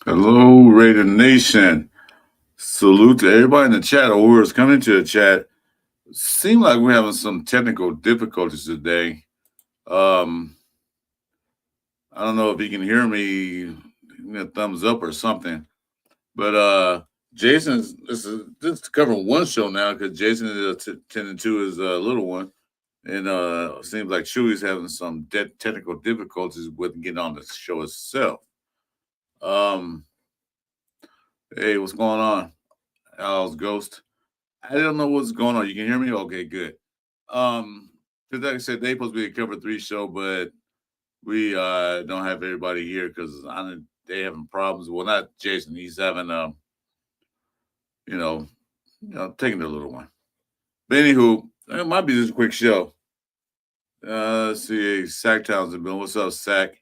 Hello, Raider Nation. Salute to everybody in the chat or whoever's coming to the chat. Seems like we're having some technical difficulties today. I don't know if you can hear me, give me a thumbs up or something. But Jason's this is covering one show now because Jason is attending to his little one, and it seems like Chuy's having some technical difficulties with getting on the show itself. Hey, what's going on? Al's Ghost. I don't know what's going on. You can hear me? Okay, good. Because like I said, they supposed to be a cover 3 show, but we don't have everybody here because they having problems. Well, not Jason. He's having taking the little one. But anywho, it might be just a quick show. Let's see, Sacktown's been. What's up, Sack?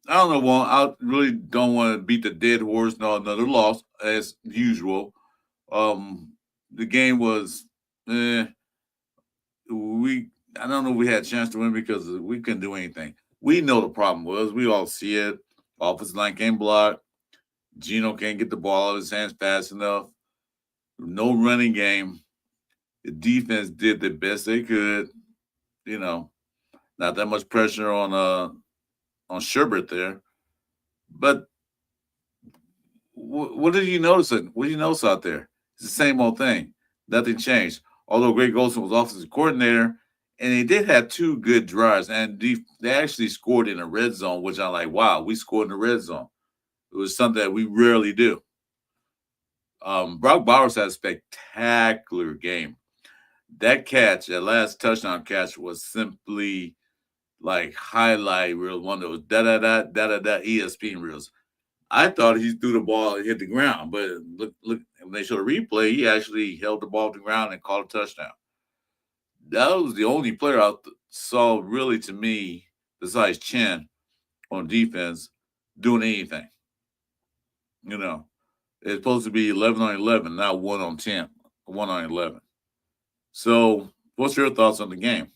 I don't know. Well, I really don't want to beat the dead horse. No, another loss as usual. The game was, I don't know if we had a chance to win because we couldn't do anything. We know the problem was. We all see it. Offensive line can't block. Geno can't get the ball out of his hands fast enough. No running game. The defense did the best they could. Not that much pressure on Sherbert there. But what did you notice? What did you notice out there? It's the same old thing. Nothing changed. Although Greg Olsen was offensive coordinator, and they did have 2 good drives, and they actually scored in the red zone, which I'm like, wow, we scored in the red zone. It was something that we rarely do. Brock Bowers had a spectacular game. That last touchdown catch was simply like highlight reel, one of those da-da-da ESPN reels. I thought he threw the ball and hit the ground, but look, when they showed a replay, he actually held the ball to the ground and called a touchdown. That was the only player I saw really, to me, besides Chen on defense, doing anything. It's supposed to be 11 on 11, not 1 on 10, 1 on 11. So what's your thoughts on the game?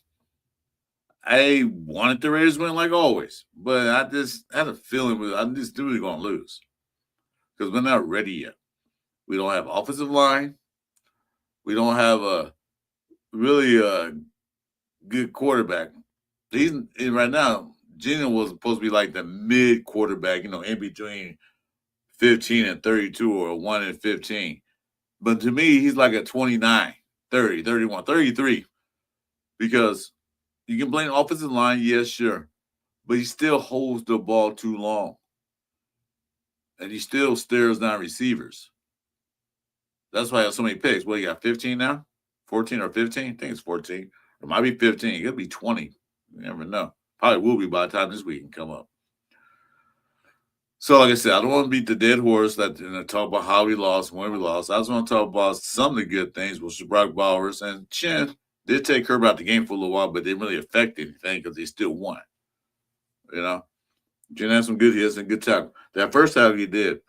I wanted the Raiders to win like always, but I just had a feeling I just knew we were going to lose because we're not ready yet. We don't have offensive line. We don't have a really good quarterback. Right now, Geno was supposed to be like the mid quarterback, in between 15 and 32 or 1 and 15. But to me, he's like a 29, 30, 31, 33 because you can blame offensive line, yes, sure, but he still holds the ball too long. And he still stares down receivers. That's why I have so many picks. What, you got 15 now? 14 or 15? I think it's 14. It might be 15. It could be 20. You never know. Probably will be by the time this week can come up. So, like I said, I don't want to beat the dead horse and talk about how we lost, when we lost. I just want to talk about some of the good things, which was Brock Bowers and Chen. Did take Herb out the game for a little while, but didn't really affect anything because they still won. Chen had some good hits and good tackle. That first tackle he did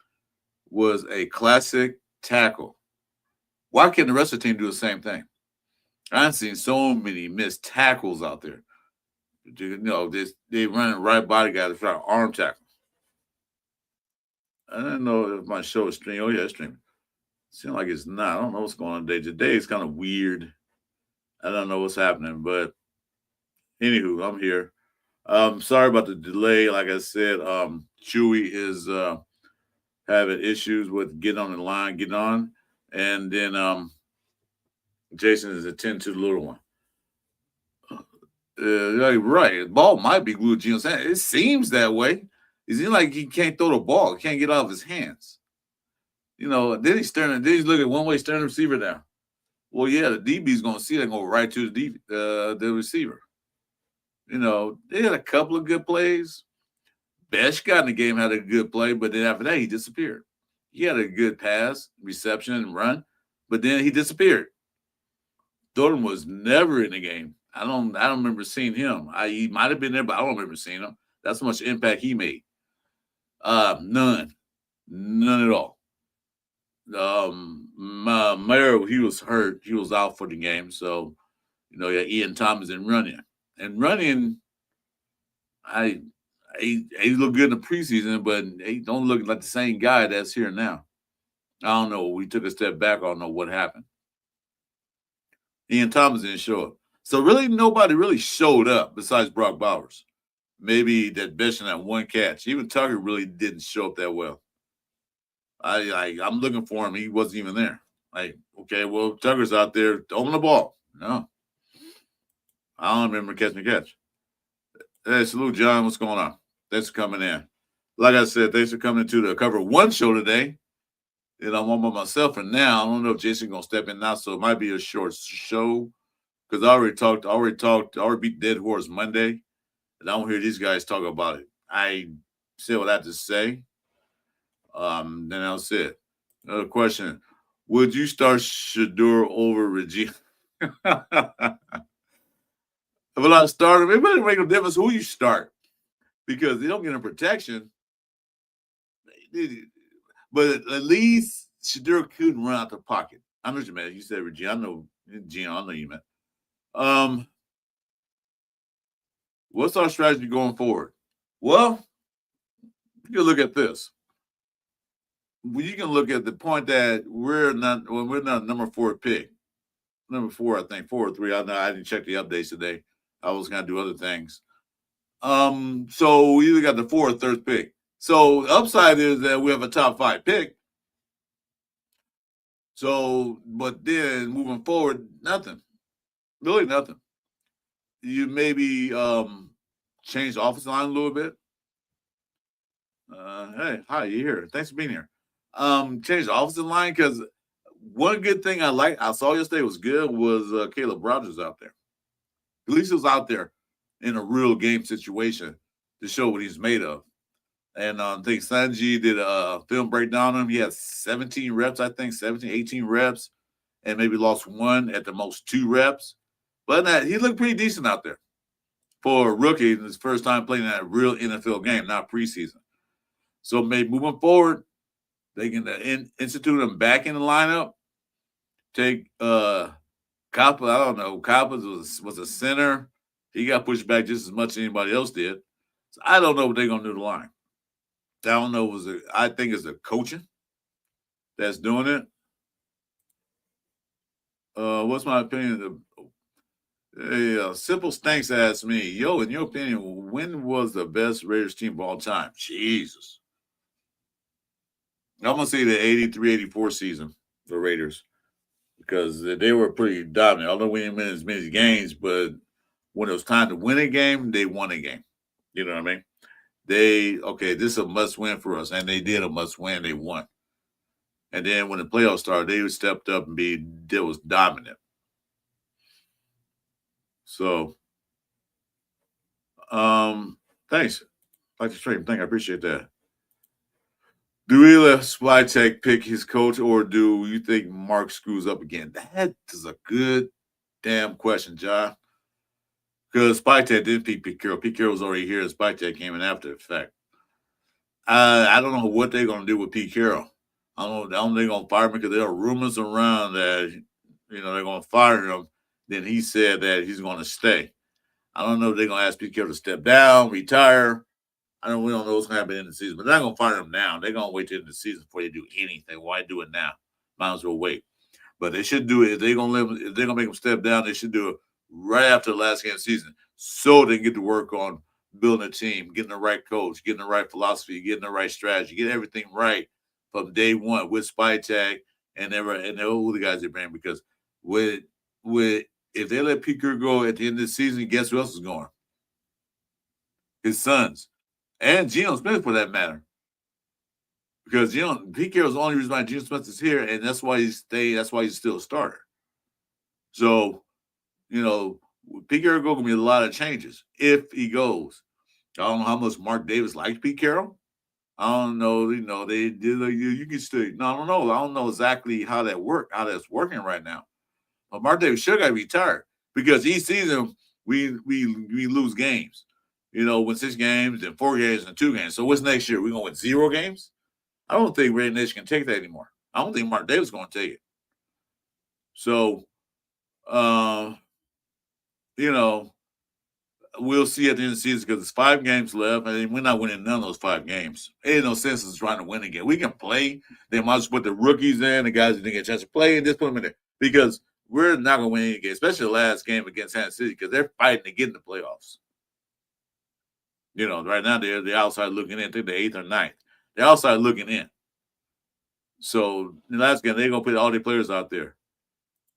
was a classic tackle. Why can't the rest of the team do the same thing? I've seen so many missed tackles out there. They run right by the guy to try to arm tackle. I don't know if my show is streaming. Oh, yeah, it's streaming. Seems like it's not. I don't know what's going on today. Today is kind of weird. I don't know what's happening, but anywho, I'm here. Sorry about the delay. Like I said, Chuy is having issues with getting on the line, getting on, and then Jason is attending to the little one. Right, the ball might be glued to Geno's hand. It seems that way. It seems like he can't throw the ball. He can't get out of his hands. Then he's looking at one-way stern receiver now. Well, yeah, the DB's going to see that and go right to the receiver. They had a couple of good plays. Besh got in the game, had a good play, but then after that, he disappeared. He had a good pass, reception, and run, but then he disappeared. Thornton was never in the game. I don't remember seeing him. He might have been there, but I don't remember seeing him. That's how much impact he made. None at all. Mayer, he was hurt. He was out for the game. So, Ian Thomas and running. And running, he looked good in the preseason, but he don't look like the same guy that's here now. I don't know. We took a step back. I don't know what happened. Ian Thomas didn't show up. So really nobody really showed up besides Brock Bowers. Maybe that Besh and that one catch. Even Tucker really didn't show up that well. I'm looking for him. He wasn't even there. Okay, well, Tucker's out there throwing the ball. No. I don't remember catching the catch. Hey, salute, John. What's going on? Thanks for coming in. Like I said, thanks for coming to the Cover One show today. And I'm on by myself for now. I don't know if Jason's going to step in now, so it might be a short show because I already beat Dead Horse Monday, and I don't hear these guys talk about it. I said what I have to say. Then that's it. Another question. Would you start Shador over Regina? Will I start him? It doesn't make no difference who you start because they don't get him protection. But at least Shador couldn't run out the pocket. I know what you meant. You said Regina. I know Gino. I know you meant. What's our strategy going forward? Well, you can look at this. You can look at the point that we're not number 4 pick. Number 4, I think 4 or 3. I know I didn't check the updates today. I was going to do other things. So we either got the 4th or 3rd pick. So the upside is that we have a top 5 pick. So, but then moving forward, nothing. Really nothing. You maybe change the offensive line a little bit. Hey, hi, you here. Thanks for being here. Change the offensive line because one good thing I saw yesterday was good was Caleb Rogers out there. At least he was out there in a real game situation to show what he's made of. And I think Sanji did a film breakdown on him. He had 17 reps, I think, 17, 18 reps, and maybe lost 1 at the most 2 reps. But he looked pretty decent out there for a rookie in his first time playing in a real NFL game, not preseason. So maybe moving forward, they can institute him back in the lineup. Take Kappa. I don't know. Kappa was a center. He got pushed back just as much as anybody else did. So I don't know what they're gonna do to the line. I don't know. I think it's the coaching that's doing it. What's my opinion? Simple Stanks asked me, "Yo, in your opinion, when was the best Raiders team of all time?" Jesus. I'm gonna say the 83-84 season for Raiders because they were pretty dominant. Although we didn't win as many games, but when it was time to win a game, they won a game. You know what I mean? This is a must win for us, and they did a must win. They won, and then when the playoffs started, they stepped up and was dominant. So, thanks. Like the stream, I appreciate that. Do we let Spytek pick his coach, or do you think Mark screws up again? That is a good damn question, John. Because Spytek didn't pick Pete Carroll. Pete Carroll was already here, and Spytek came in after the fact. I don't know what they're going to do with Pete Carroll. I don't know they're going to fire him because there are rumors around that, they're going to fire him. Then he said that he's going to stay. I don't know if they're going to ask Pete Carroll to step down, retire. We don't know what's going to happen in the season, but they're not going to fire him now. They're going to wait till the end of the season before they do anything. Why do it now? Might as well wait. But they should do it. If they're going to make him step down, they should do it right after the last game of the season so they can get to work on building a team, getting the right coach, getting the right philosophy, getting the right strategy, get everything right from day one with Spytek and all the guys they bring. Because if they let Pete Carroll go at the end of the season, guess who else is going? His sons. And Geno Smith, for that matter. because Pete Carroll's the only reason why Gene Smith is here, and that's why he's staying. That's why he's still a starter. So you know, Pete Carroll going to be a lot of changes if he goes. I don't know how much Mark Davis likes Pete Carroll. I don't know. They did. You can still. No, I don't know. I don't know exactly how that's working right now. But Mark Davis should got retired because each season we lose games. Win 6 games, then 4 games, and 2 games. So what's next year? We're gonna win 0 games? I don't think Red Nation can take that anymore. I don't think Mark Davis is gonna take it. So uh, you know, we'll see at the end of the season because there's 5 games left, and we're not winning none of those 5 games. It ain't no sense in trying to win again. We can play. They might just put the rookies in, the guys that didn't get a chance to play, and just put them in there because we're not going to win any game, especially the last game against Kansas City because they're fighting to get in the playoffs. Right now they're outside looking in. I think they're 8th or 9th. They're outside looking in. So the last game, they're going to put all the players out there.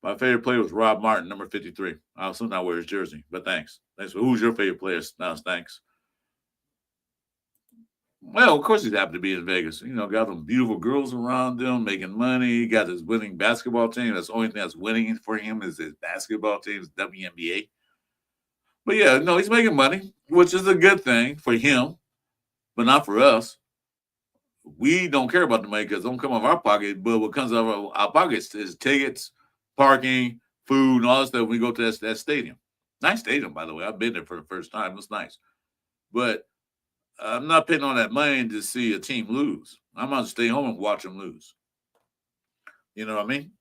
My favorite player was Rob Martin, number 53. I also not wear his jersey, but thanks. Thanks. Who's your favorite player? Now, thanks. Well, of course he's happy to be in Vegas. Got some beautiful girls around him, making money. He got his winning basketball team. That's the only thing that's winning for him is his basketball team, his WNBA. But yeah, no, he's making money, which is a good thing for him, but not for us. We don't care about the money because it don't come out of our pocket. But what comes out of our pockets is tickets, parking, food, and all that stuff when we go to that stadium. Nice stadium, by the way. I've been there for the first time. It's nice. But I'm not paying on that money to see a team lose. I'm going to stay home and watch them lose. You know what I mean?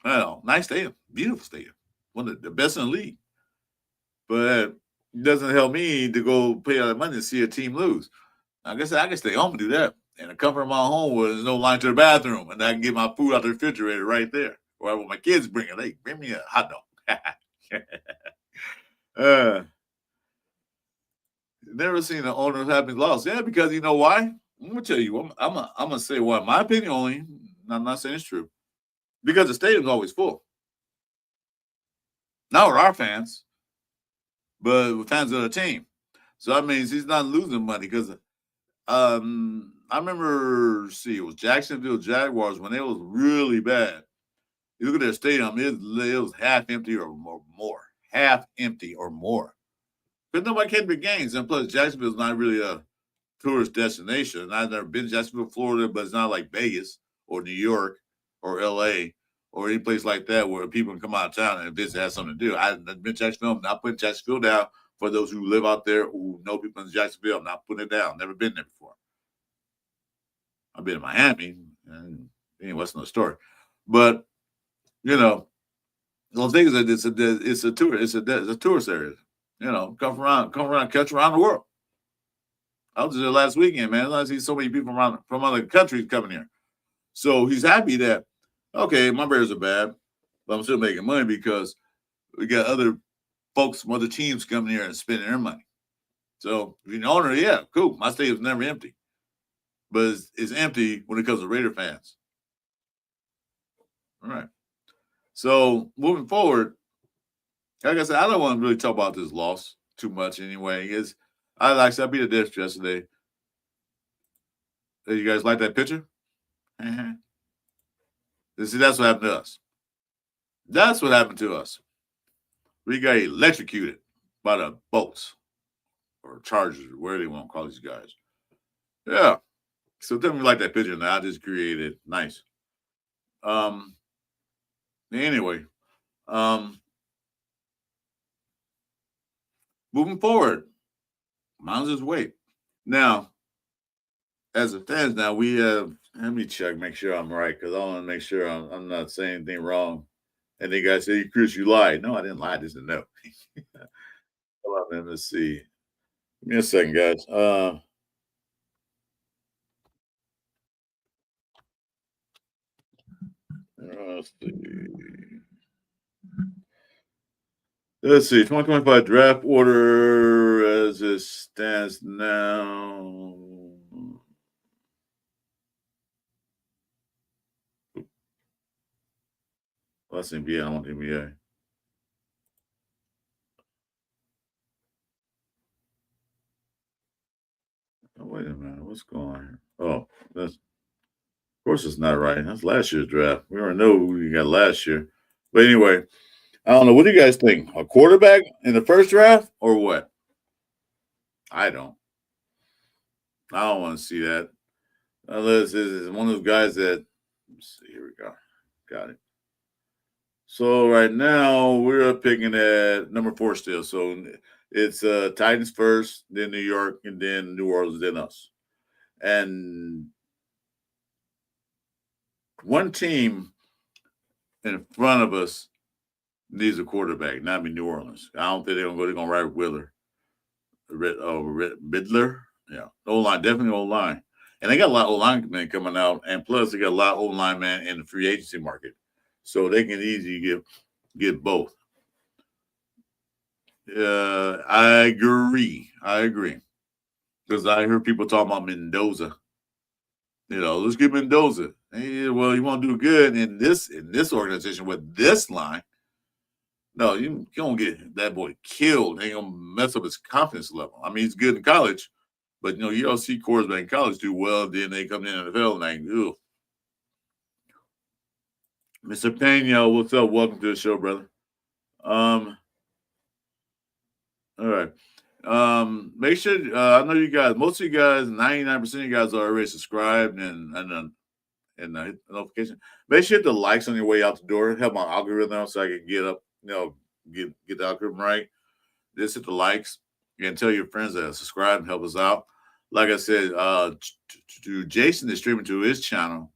Well, nice stadium. Beautiful stadium. One of the best in the league. But it doesn't help me to go pay all that money to see a team lose. I guess I can stay home and do that. And the comfort of my home where there's no line to the bathroom. And I can get my food out the refrigerator right there. Or when my kids bring it, they bring me a hot dog. Never seen an owner having lost. Yeah, because you know why? I'm gonna tell you. I'm gonna say why. My opinion only. I'm not saying it's true. Because the stadium's always full. Not with our fans, but with fans of the team. So that means he's not losing money because I remember it was Jacksonville Jaguars when it was really bad. You look at their stadium, it was half empty or more. Half empty or more. Because nobody came to games. And plus Jacksonville's not really a tourist destination. I've never been to Jacksonville, Florida, but it's not like Vegas or New York or LA or any place like that where people can come out of town and visit has something to do. I've been to Jacksonville. I'm not putting Jacksonville down for those who live out there who know people in Jacksonville. I'm not putting it down. Never been there before. I've been in Miami, and anyway, that's another story. But those things that it's a tour, it's a tourist area. Come around, catch around the world. I was there last weekend, man. I see so many people from other countries coming here. So he's happy that okay, my Bears are bad, but I'm still making money because we got other folks from other teams coming here and spending their money. So if you're an owner, yeah, cool. My stadium's never empty, but it's empty when it comes to Raider fans. All right. So moving forward, like I said, I don't want to really talk about this loss too much anyway. Is I beat a dish yesterday. Did you guys like that picture? See, that's what happened to us. That's what happened to us. We got electrocuted by the bolts or chargers, or whatever they want to call these guys. Yeah. So tell me like that picture now. I just created. Nice. Anyway, moving forward, mine's just wait. Now, as a fans, now we have. Let me check, make sure I'm right, because I want to make sure I'm not saying anything wrong. And the guy said, "Chris, you lied." No, I didn't lie. I just didn't know. Hold on, man. Let's see. Give me a second, guys. Let's see. Let's see. 2025 draft order as it stands now. Well, that's NBA. I want NBA. Oh, wait a minute. What's going on here? Oh, that's Of course, it's not right. That's last year's draft. We already know who you got last year. But anyway, I don't know. What do you guys think? A quarterback in the first draft or what? I don't. I don't want to see that. Unless it's one of those guys that. Let's see, here we go. Got it. So right now we're picking at number 4 still. So it's Titans first, then New York, and then New Orleans, then us. And one team in front of us needs a quarterback, not be New Orleans. I don't think they're gonna go. They're gonna ride Willer, Bidler. Yeah, O line, definitely O line. And they got a lot of O line men coming out, and plus they got a lot of O line men in the free agency market, so they can easily get both. I agree. Because I heard people talking about Mendoza. Let's get Mendoza. Hey, well, you want to do good in this organization with this line. No, you don't get that boy killed. Ain't gonna mess up his confidence level. I mean, he's good in college, but you don't see quarterbacks in college do well. Then they come in the NFL and like, ugh. Mr. Pena, what's up? Welcome to the show, brother. All right. Make sure I know you guys. Most of you guys, 99% of you guys are already subscribed and hit the notification. Make sure you hit the likes on your way out the door. Help my algorithm so I can get up. Get the algorithm right. Just hit the likes and tell your friends that subscribe and help us out. Like I said, to Jason is streaming to his channel.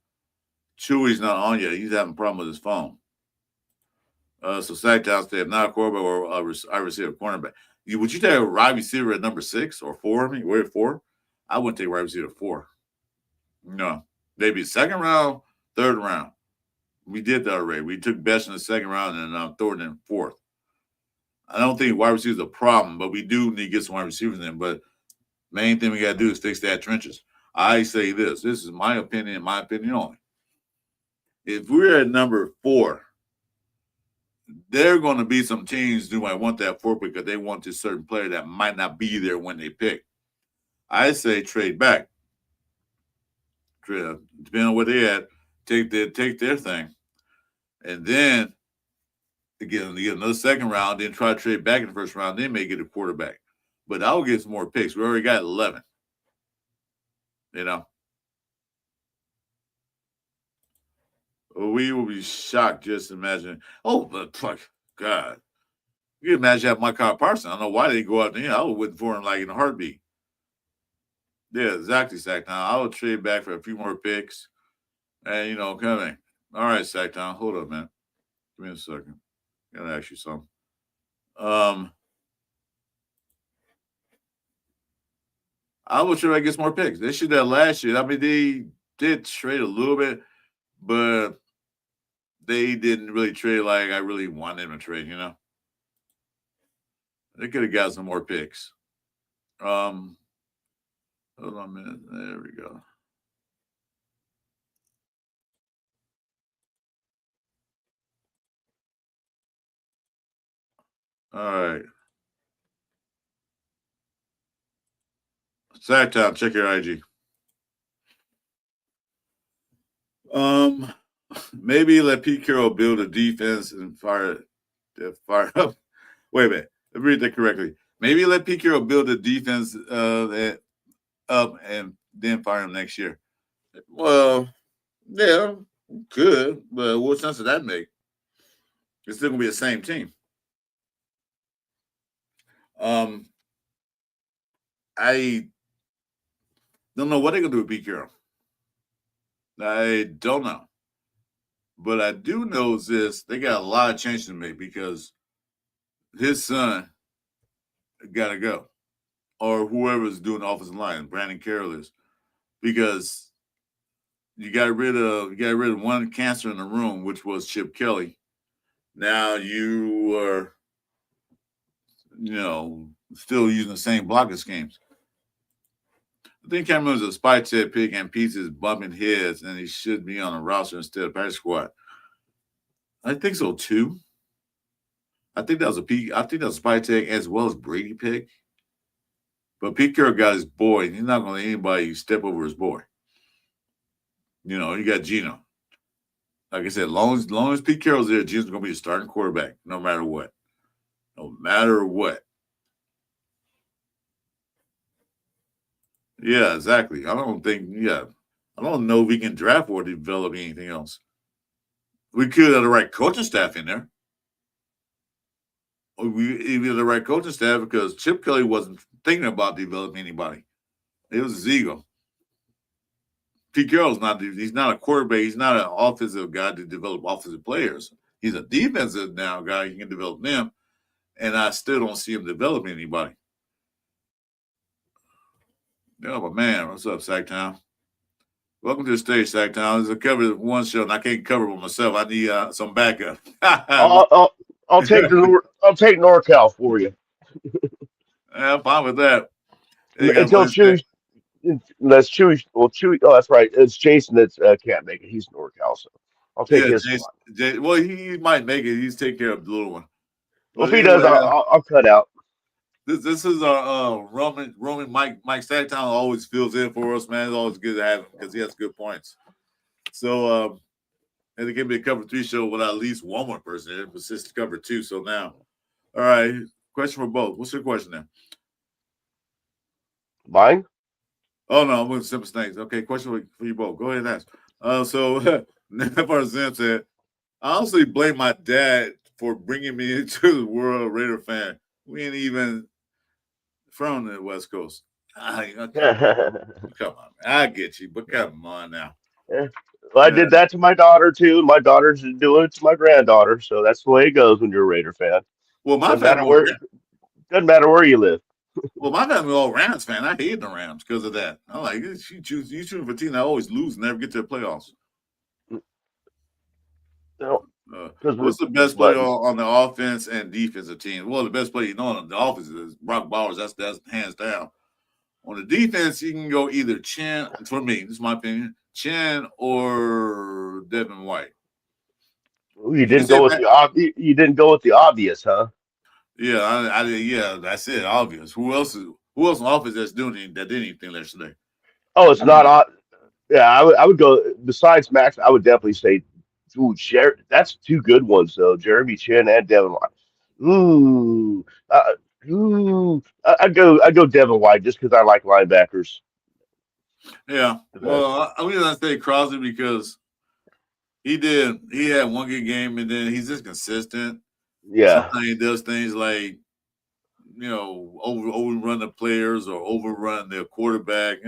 Chuy's not on yet. He's having a problem with his phone. So Sacktown said, not a quarterback or I receive a cornerback. Would you take a wide receiver at number 6 or 4? I mean, we're at 4. I wouldn't take wide receiver at 4. No, maybe second round, third round. We did that already. We took best in the second round and third and fourth. I don't think wide receiver is a problem, but we do need to get some wide receivers in. But main thing we got to do is fix that trenches. I say this. This is my opinion, my opinion only. If we're at number 4, there are going to be some teams who might want that 4 because they want this certain player that might not be there when they pick. I say trade back. Depending on where they at, take their thing. And then get another second round, then try to trade back in the first round, then may get a quarterback. But I'll get some more picks. We already got 11. We will be shocked just imagine. Oh, but God. You can imagine having my car Parson. I don't know why they go out there. I would wait for him like in a heartbeat. Yeah, exactly, Sacktown. I would trade back for a few more picks. And coming. All right, Sacktown. Hold up, man. Give me a second. Gotta ask you something. I would try to get some more picks. They should have last year. I mean, they did trade a little bit, but they didn't really trade like I really wanted them to trade, They could have got some more picks. Hold on a minute. There we go. All right. Sacktown, check your IG. Maybe let Pete Carroll build a defense and fire up. Wait a minute. Let me read that correctly. Maybe let Pete Carroll build a defense up and then fire him next year. Well, yeah, good, but what sense does that make? It's still gonna be the same team. I don't know what they're gonna do with Pete Carroll. I don't know. But I do know this: they got a lot of changes to make because his son got to go, or whoever's doing the offensive line, Brandon Carroll is, because you got rid of one cancer in the room, which was Chip Kelly. Now you are, still using the same blocking schemes. I think Cameron's a spy tip pick and pieces bumping heads, and he should be on a roster instead of practice squad. I think so too. I think that was a spy tag as well as Brady pick. But Pete Carroll got his boy, and he's not going to let anybody step over his boy. You got Geno. Like I said, long as Pete Carroll's there, Geno's going to be the starting quarterback, no matter what. No matter what. Yeah, exactly. I don't know if we can draft or develop anything else. We could have the right coaching staff in there. We even the right coaching staff because Chip Kelly wasn't thinking about developing anybody. It was his ego. Pete Carroll's he's not a quarterback. He's not an offensive guy to develop offensive players. He's a defensive now guy. He can develop them. And I still don't see him developing anybody. Yeah, but man, what's up, Sacktown? Welcome to the stage, Sacktown. This is a cover one show, and I can't cover by myself. I need some backup. I'll take NorCal for you. I'm fine with that. Hey, got Until Chewy, unless Chewy, well, Chewy. Oh, that's right. It's Jason that can't make it. He's NorCal, so I'll take yeah, his spot. well, he might make it. He's taking care of the little one. Well, But if he does, anyway, I'll cut out. this is our Roman Mike Sacktown always fills in for us, man. It's always good to have him because he has good points. So and it can be a cover 3 show without at least one more person. It was just cover 2. So now, all right, question for both. What's your question now? Mine? Oh no, I'm with Simple Snakes. Okay, question for you both. Go ahead and ask. So Never Zim said, I honestly blame my dad for bringing me into the world of Raider fan. We ain't even from the West Coast. Come on, man. I get you, but come on now. Yeah. Well, I did that to my daughter too. My daughter's doing it to my granddaughter. So that's the way it goes when you're a Raider fan. Well, Doesn't matter where you live. my family all Rams fan. I hate the Rams because of that. I'm like, you choose for a team that always lose and never get to the playoffs. No, What's the best player on the offense and defensive team? Well, the best player on the offense is Brock Bowers. That's hands down. On the defense, you can go either Chin, for me, this is my opinion, Chin or Devin White. You didn't go with you didn't go with the obvious, huh? Yeah, yeah, that's it. Obvious. Who else on offense that did anything yesterday? Oh, it's not. Yeah, I would go. Besides Max, I would definitely say, ooh, that's 2 good ones though. Jeremy Chin and Devin White. I'd go Devin White just because I like linebackers. Yeah. Well, I'm gonna say Crosby because he had one good game and then he's just consistent. Yeah. Sometimes he does things like overrun the players or overrun their quarterback.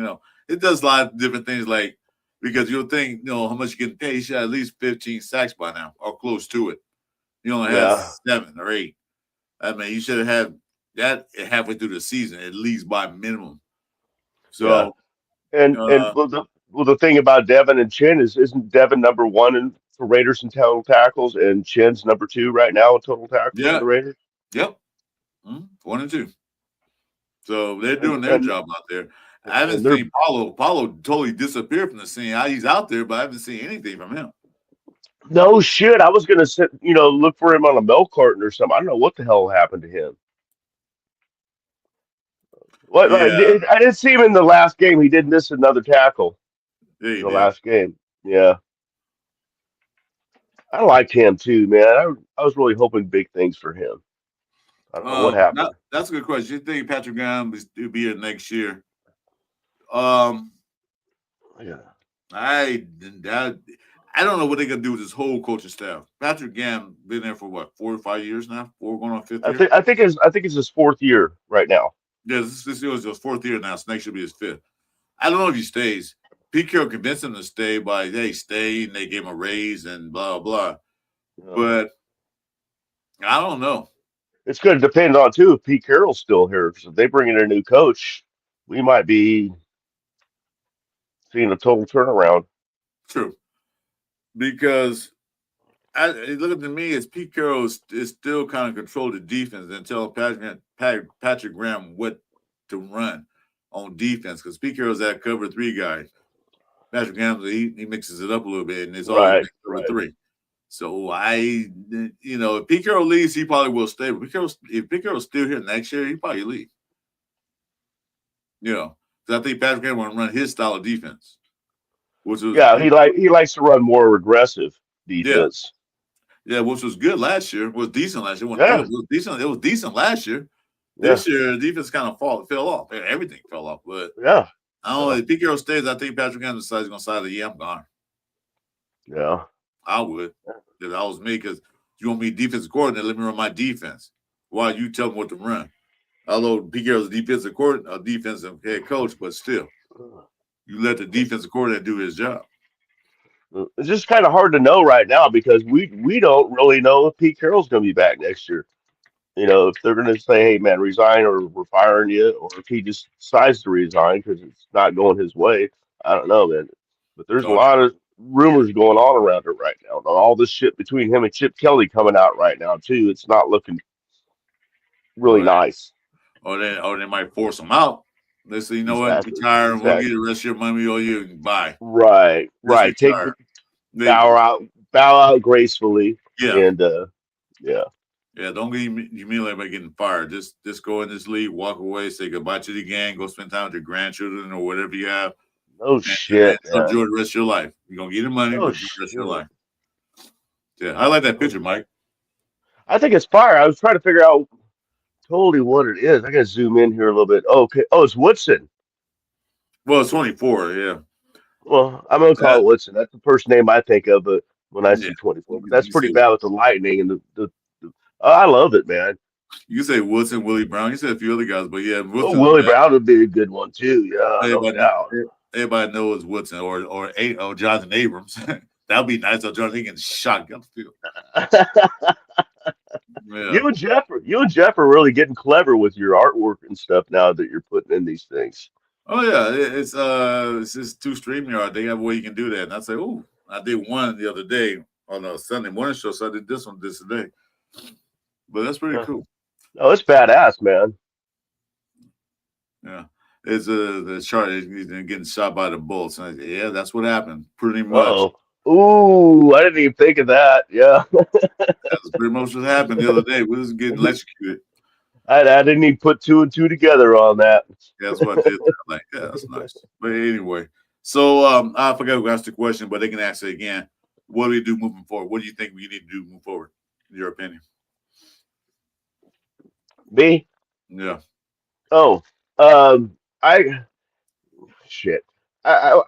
It does a lot of different things like because you'll think, how much you can pay. He should have at least 15 sacks by now or close to it. He only has 7 or 8. I mean, you should have had that halfway through the season, at least by minimum. So, and the thing about Devin and Chin isn't Devin number 1 for Raiders in total tackles, and Chin's number 2 right now in total tackles for the Raiders. Yep, 1 and 2. So they're doing their job out there. I haven't seen Paulo. Paulo totally disappeared from the scene. He's out there, but I haven't seen anything from him. No shit. I was gonna look for him on a milk carton or something. I don't know what the hell happened to him. What? Yeah. I didn't see him in the last game. He did miss another tackle in the last game. Yeah. I liked him too, man. I was really hoping big things for him. I don't know what happened. That's a good question. You think Patrick Graham will be here next year? Yeah. I don't know what they're gonna do with this whole coaching staff. Patrick Graham been there for what 4 or 5 years now? 4 going on 5th year. I think it's his 4th year right now. Yeah, this was his 4th year now. So next should be his 5th. I don't know if he stays. Pete Carroll convinced him to stay by stay, and they gave him a raise and blah blah. But I don't know. It's going to depend on too if Pete Carroll's still here. So if they bring in a new coach, we might be seeing a total turnaround. True, because looking to me, as Pete Carroll is still kind of control the defense and tell Patrick Graham what to run on defense because Pete Carroll's that cover 3 guy. Patrick Graham he mixes it up a little bit and it's always cover 3. So if Pete Carroll leaves, he probably will stay. But if Pete Carroll's still here next year, he probably leave. Because I think Patrick Graham want to run his style of defense. which was Yeah, he likes to run more aggressive yeah, defense. yeah, which was good last year. Was decent last year. It wasn't good. Yeah, It was decent. It was decent last year. yeah, This year, the defense kind of fell off. Everything fell off. But yeah, I don't know. yeah, If Pete Carroll stays, I think Patrick Anderson decides he's going to side the yeah, I'm gone. yeah. I would if that was me because you want me defensive coordinator, let me run my defense. Why you tell me what to run? Although Pete Carroll's defensive coordinator, defensive head coach, but still, you let the defensive coordinator do his job. It's just kind of hard to know right now because we don't really know if Pete Carroll's going to be back next year. If they're going to say, "Hey, man, resign," or "We're firing you," or if he just decides to resign because it's not going his way, I don't know, man. But there's a So, lot of rumors going on around it right now. All this shit between him and Chip Kelly coming out right now too. It's not looking really or, nice. or they might force him out. They say, you know what, Exactly. retire and we'll get Exactly. the rest of your money we owe you. Bye. Right. Just Right. Take retire. They, bow out gracefully, yeah. and yeah. Yeah, don't get humiliated by getting fired. Just go in this league, walk away, say goodbye to the gang, go spend time with your grandchildren or whatever you have, No and shit, man. enjoy the rest of your life. You're gonna get the money, but No enjoy the rest of your shit. life. Yeah, I like that No picture, shit. Mike. I think it's fire. I was trying to figure out totally what it is. I gotta zoom in here a little bit. Oh, okay. Oh, it's Woodson. Well, it's 24, yeah. Well, I'm gonna call That, it Woodson. That's the first name I think of, but when I yeah. see 24, but that's You pretty say bad with the lightning and the oh, I love it, man. you say Woodson, Willie Brown. You said a few other guys, but yeah, Oh, Woodson. Willie Brown would be a good one too. Yeah, no Everybody, doubt. everybody knows Woodson or Jonathan Abrams. That'd be nice. So Jonathan getting shot down the field. Yeah. You and Jeff are really getting clever with your artwork and stuff now that you're putting in these things. Oh yeah, it's just two StreamYard. They have a way you can do that. And I say, oh, I did one the other day on a Sunday morning show, so I did this one this today. But that's pretty Huh. cool. No, it's badass, man. Yeah. It's the chart is getting shot by the bullets. And yeah, that's what happened. Pretty much. Uh-oh. Ooh, I didn't even think of that. Yeah. That's pretty much what happened the other day. We was getting electrocuted. I didn't even put two and two together on that. Yeah, that's what I did. I'm like, yeah, that's nice. But anyway, so I forgot who asked the question, but they can ask it again. What do we do moving forward? What do you think we need to do move forward? In your opinion? Me? Yeah. Oh, I shit. I'm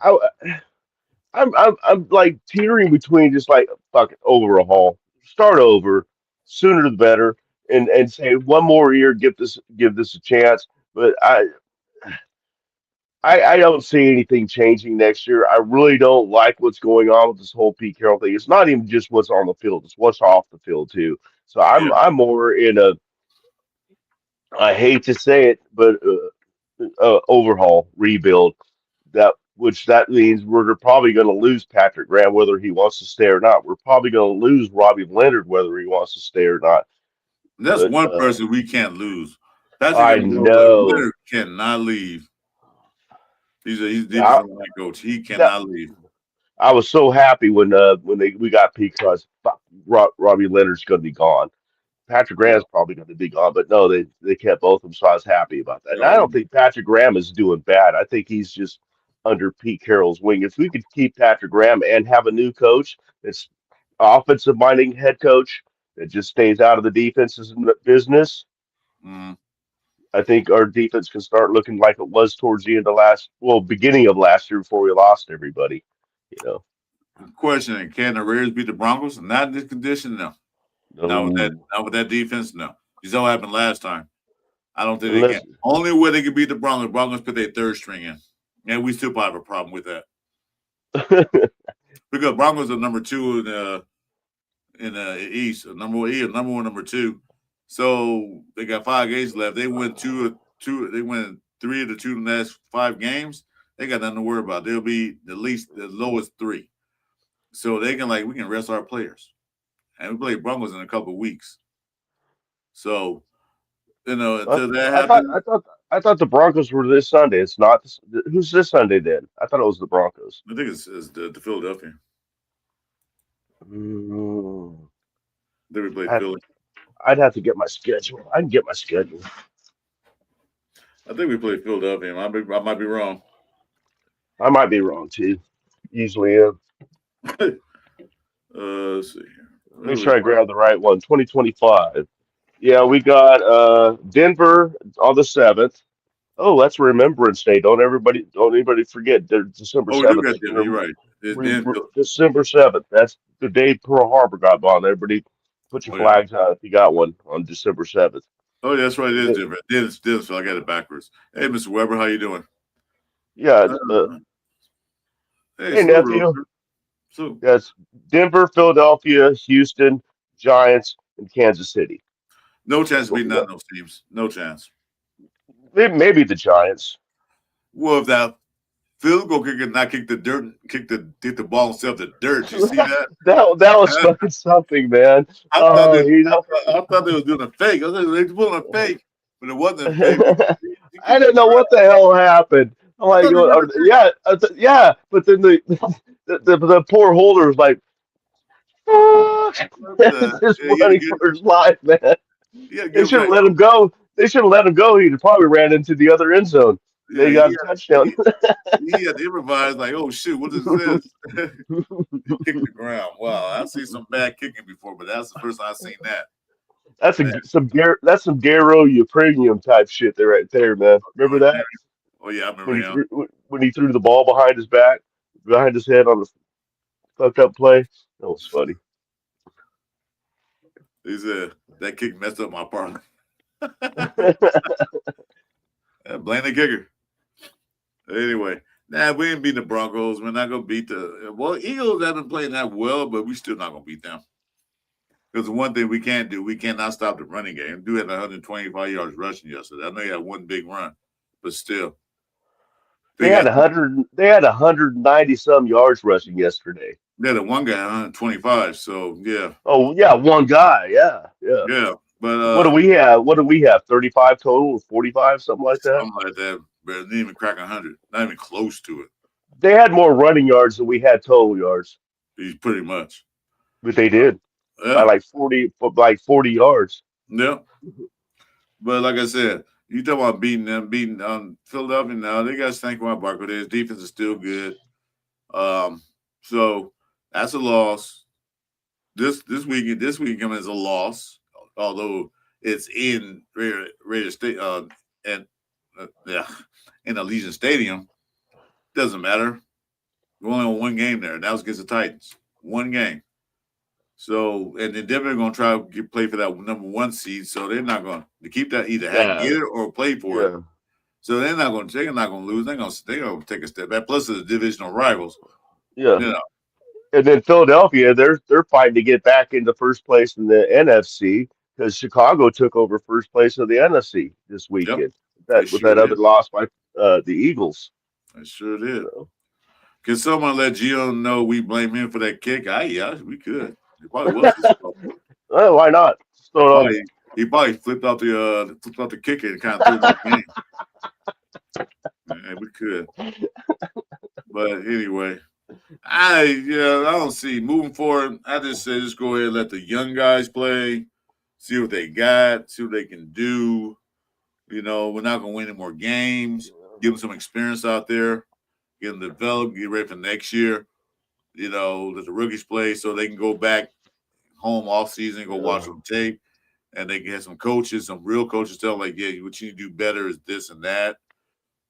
like teetering between just like fuck it, overhaul, start over, sooner the better, and say one more year, give this a chance. But I don't see anything changing next year. I really don't like what's going on with this whole Pete Carroll thing. It's not even just what's on the field; it's what's off the field too. So Yeah. I'm more in a, I hate to say it, but overhaul, rebuild. That means we're probably going to lose Patrick Graham whether he wants to stay or not. We're probably going to lose Robbie Leonard whether he wants to stay or not. That's But one person we can't lose. Patrick I know. Leonard cannot leave. He's Yeah, defensive line coach. He that, cannot leave. I was so happy when we got Pete because Robbie Leonard's going to be gone. Patrick Yeah. Graham's probably going to be gone, but no, they kept both of them, so I was happy about that. And I So, don't think Patrick Graham is doing bad. I think he's just under Pete Carroll's wing. If we could keep Patrick Graham and have a new coach that's offensive minded head coach that just stays out of the defense's business, mm, I think our defense can start looking like it was towards the end of beginning of last year before we lost everybody. You know, question: can the Raiders beat the Broncos? Not in this condition, no. no, Not with that defense, no. You saw what happened last time. I don't think they can. unless Only way they can beat the Broncos, Broncos put their third string in. And we still probably have a problem with that. Because Broncos are number two in the East, number one, number two. So they got 5 games left. They win they win 3 of the 2 last 5 games. They got nothing to worry about. They'll be the least the lowest 3. So they can we can rest our players. And we play Broncos in a couple of weeks. So, I, until that I thought happens, I thought I thought the Broncos were this Sunday. It's not. Who's this Sunday then? I thought it was the Broncos. I think it's the Philadelphia. Mm, Then we played I'd, Philly. I'd have to get my schedule. I can get my schedule. I think we played Philadelphia. I might be wrong. I might be wrong too. Usually is. Let's see here. Let me try to grab the right one. 2025. Yeah, we Yeah. got Denver on the 7th. Oh, that's Remembrance Day. Don't anybody forget. December Oh, we do 7th. got them. You're right. Then, December 7th. That's the day Pearl Harbor got bombed. Everybody put your oh yeah. flags out if you got one on December 7th. Oh, yeah, that's right. It is different. Dennis. So I got it backwards. Hey, Mr. Weber, how you doing? Yeah. Uh, hey, Hey, salute, nephew. Rooster. So, That's Denver, Philadelphia, Houston, Giants, and Kansas City. no chance of What beating we none got? of those teams. No chance. Maybe the Giants. Well, if that field goal kicker not kick the ball instead of the dirt. Did you see that? That was fucking something, man. I thought Oh, they, you I know. thought, I thought they was doing a fake. I was like, they were doing a fake, but it wasn't a fake. He I kicked the didn't know crap. what the hell happened. I'm I like, thought they were doing a fake. yeah, yeah, but then the poor holder was like, fuck, What the? just Yeah, you had to running get, for his life, man. you had to They give him should have that. let him go. They should have let him go. He'd have probably ran into the other end zone. Yeah, They got a touchdown. he had to improvise. Like, oh shoot, what is this? He kicked the ground. Wow, I've seen some bad kicking before, but that's the first time I've seen that. Man, That's some Garo Premium type shit there right there, man. Remember that oh yeah, I remember him. when he threw the ball behind his back, behind his head on the fucked up play? That was funny. He said that kick messed up my parlay. Blame the kicker. Anyway, we ain't beat the Broncos. We're not gonna beat the Eagles haven't played that well, but we still not gonna beat them. Because the one thing we can't do, we cannot stop the running game. Do have 125 yards rushing yesterday. I know you had one big run, but still, They they had got 100. They had 190 some yards rushing yesterday. yeah, the one guy 125. So yeah, Oh yeah, one guy. Yeah, yeah. yeah. But What do we have? What do we have? 35 total, or 45, something like that. something like that, but it didn't even crack 100. Not even close to it. They had more running yards than we had total yards, He's pretty much. but they Uh, did by yeah, 40 yards. yeah. But like I said, you talk about beating Philadelphia now. They got to think about Barco. Their defense is still good. Um, so that's a loss. This weekend is a loss, although it's in Raider State and yeah, in Allegiant Stadium. Doesn't matter. We're only on one game there. That was against the Titans. One game. So and then Denver going to try to play for that number one seed. So they're not going to keep that either Yeah, get it or play for it. yeah, So they're not going to lose. They're going to take a step back. Plus the divisional rivals. yeah. You know. And then Philadelphia, they're fighting to get back into first place in the NFC because Chicago took over first place of the NFC this Yep. weekend. They With sure that other did. loss by the Eagles. They sure did. So. Can someone let Gio know we blame him for that kick? Yeah, we could. It probably was his fault. Well, why not? Just throw it on. He probably flipped out the kicker and kind of threw him off the game. Yeah, we could. But anyway, I don't see moving forward. I just say just go ahead and let the young guys play, see what they got, see what they can do. We're not gonna win any more games. Give them some experience out there, get them developed, get ready for next year. Let the rookies play so they can go back home off season, go watch some tape, and they can have some coaches, some real coaches tell them, like, yeah, what you need to do better is this and that.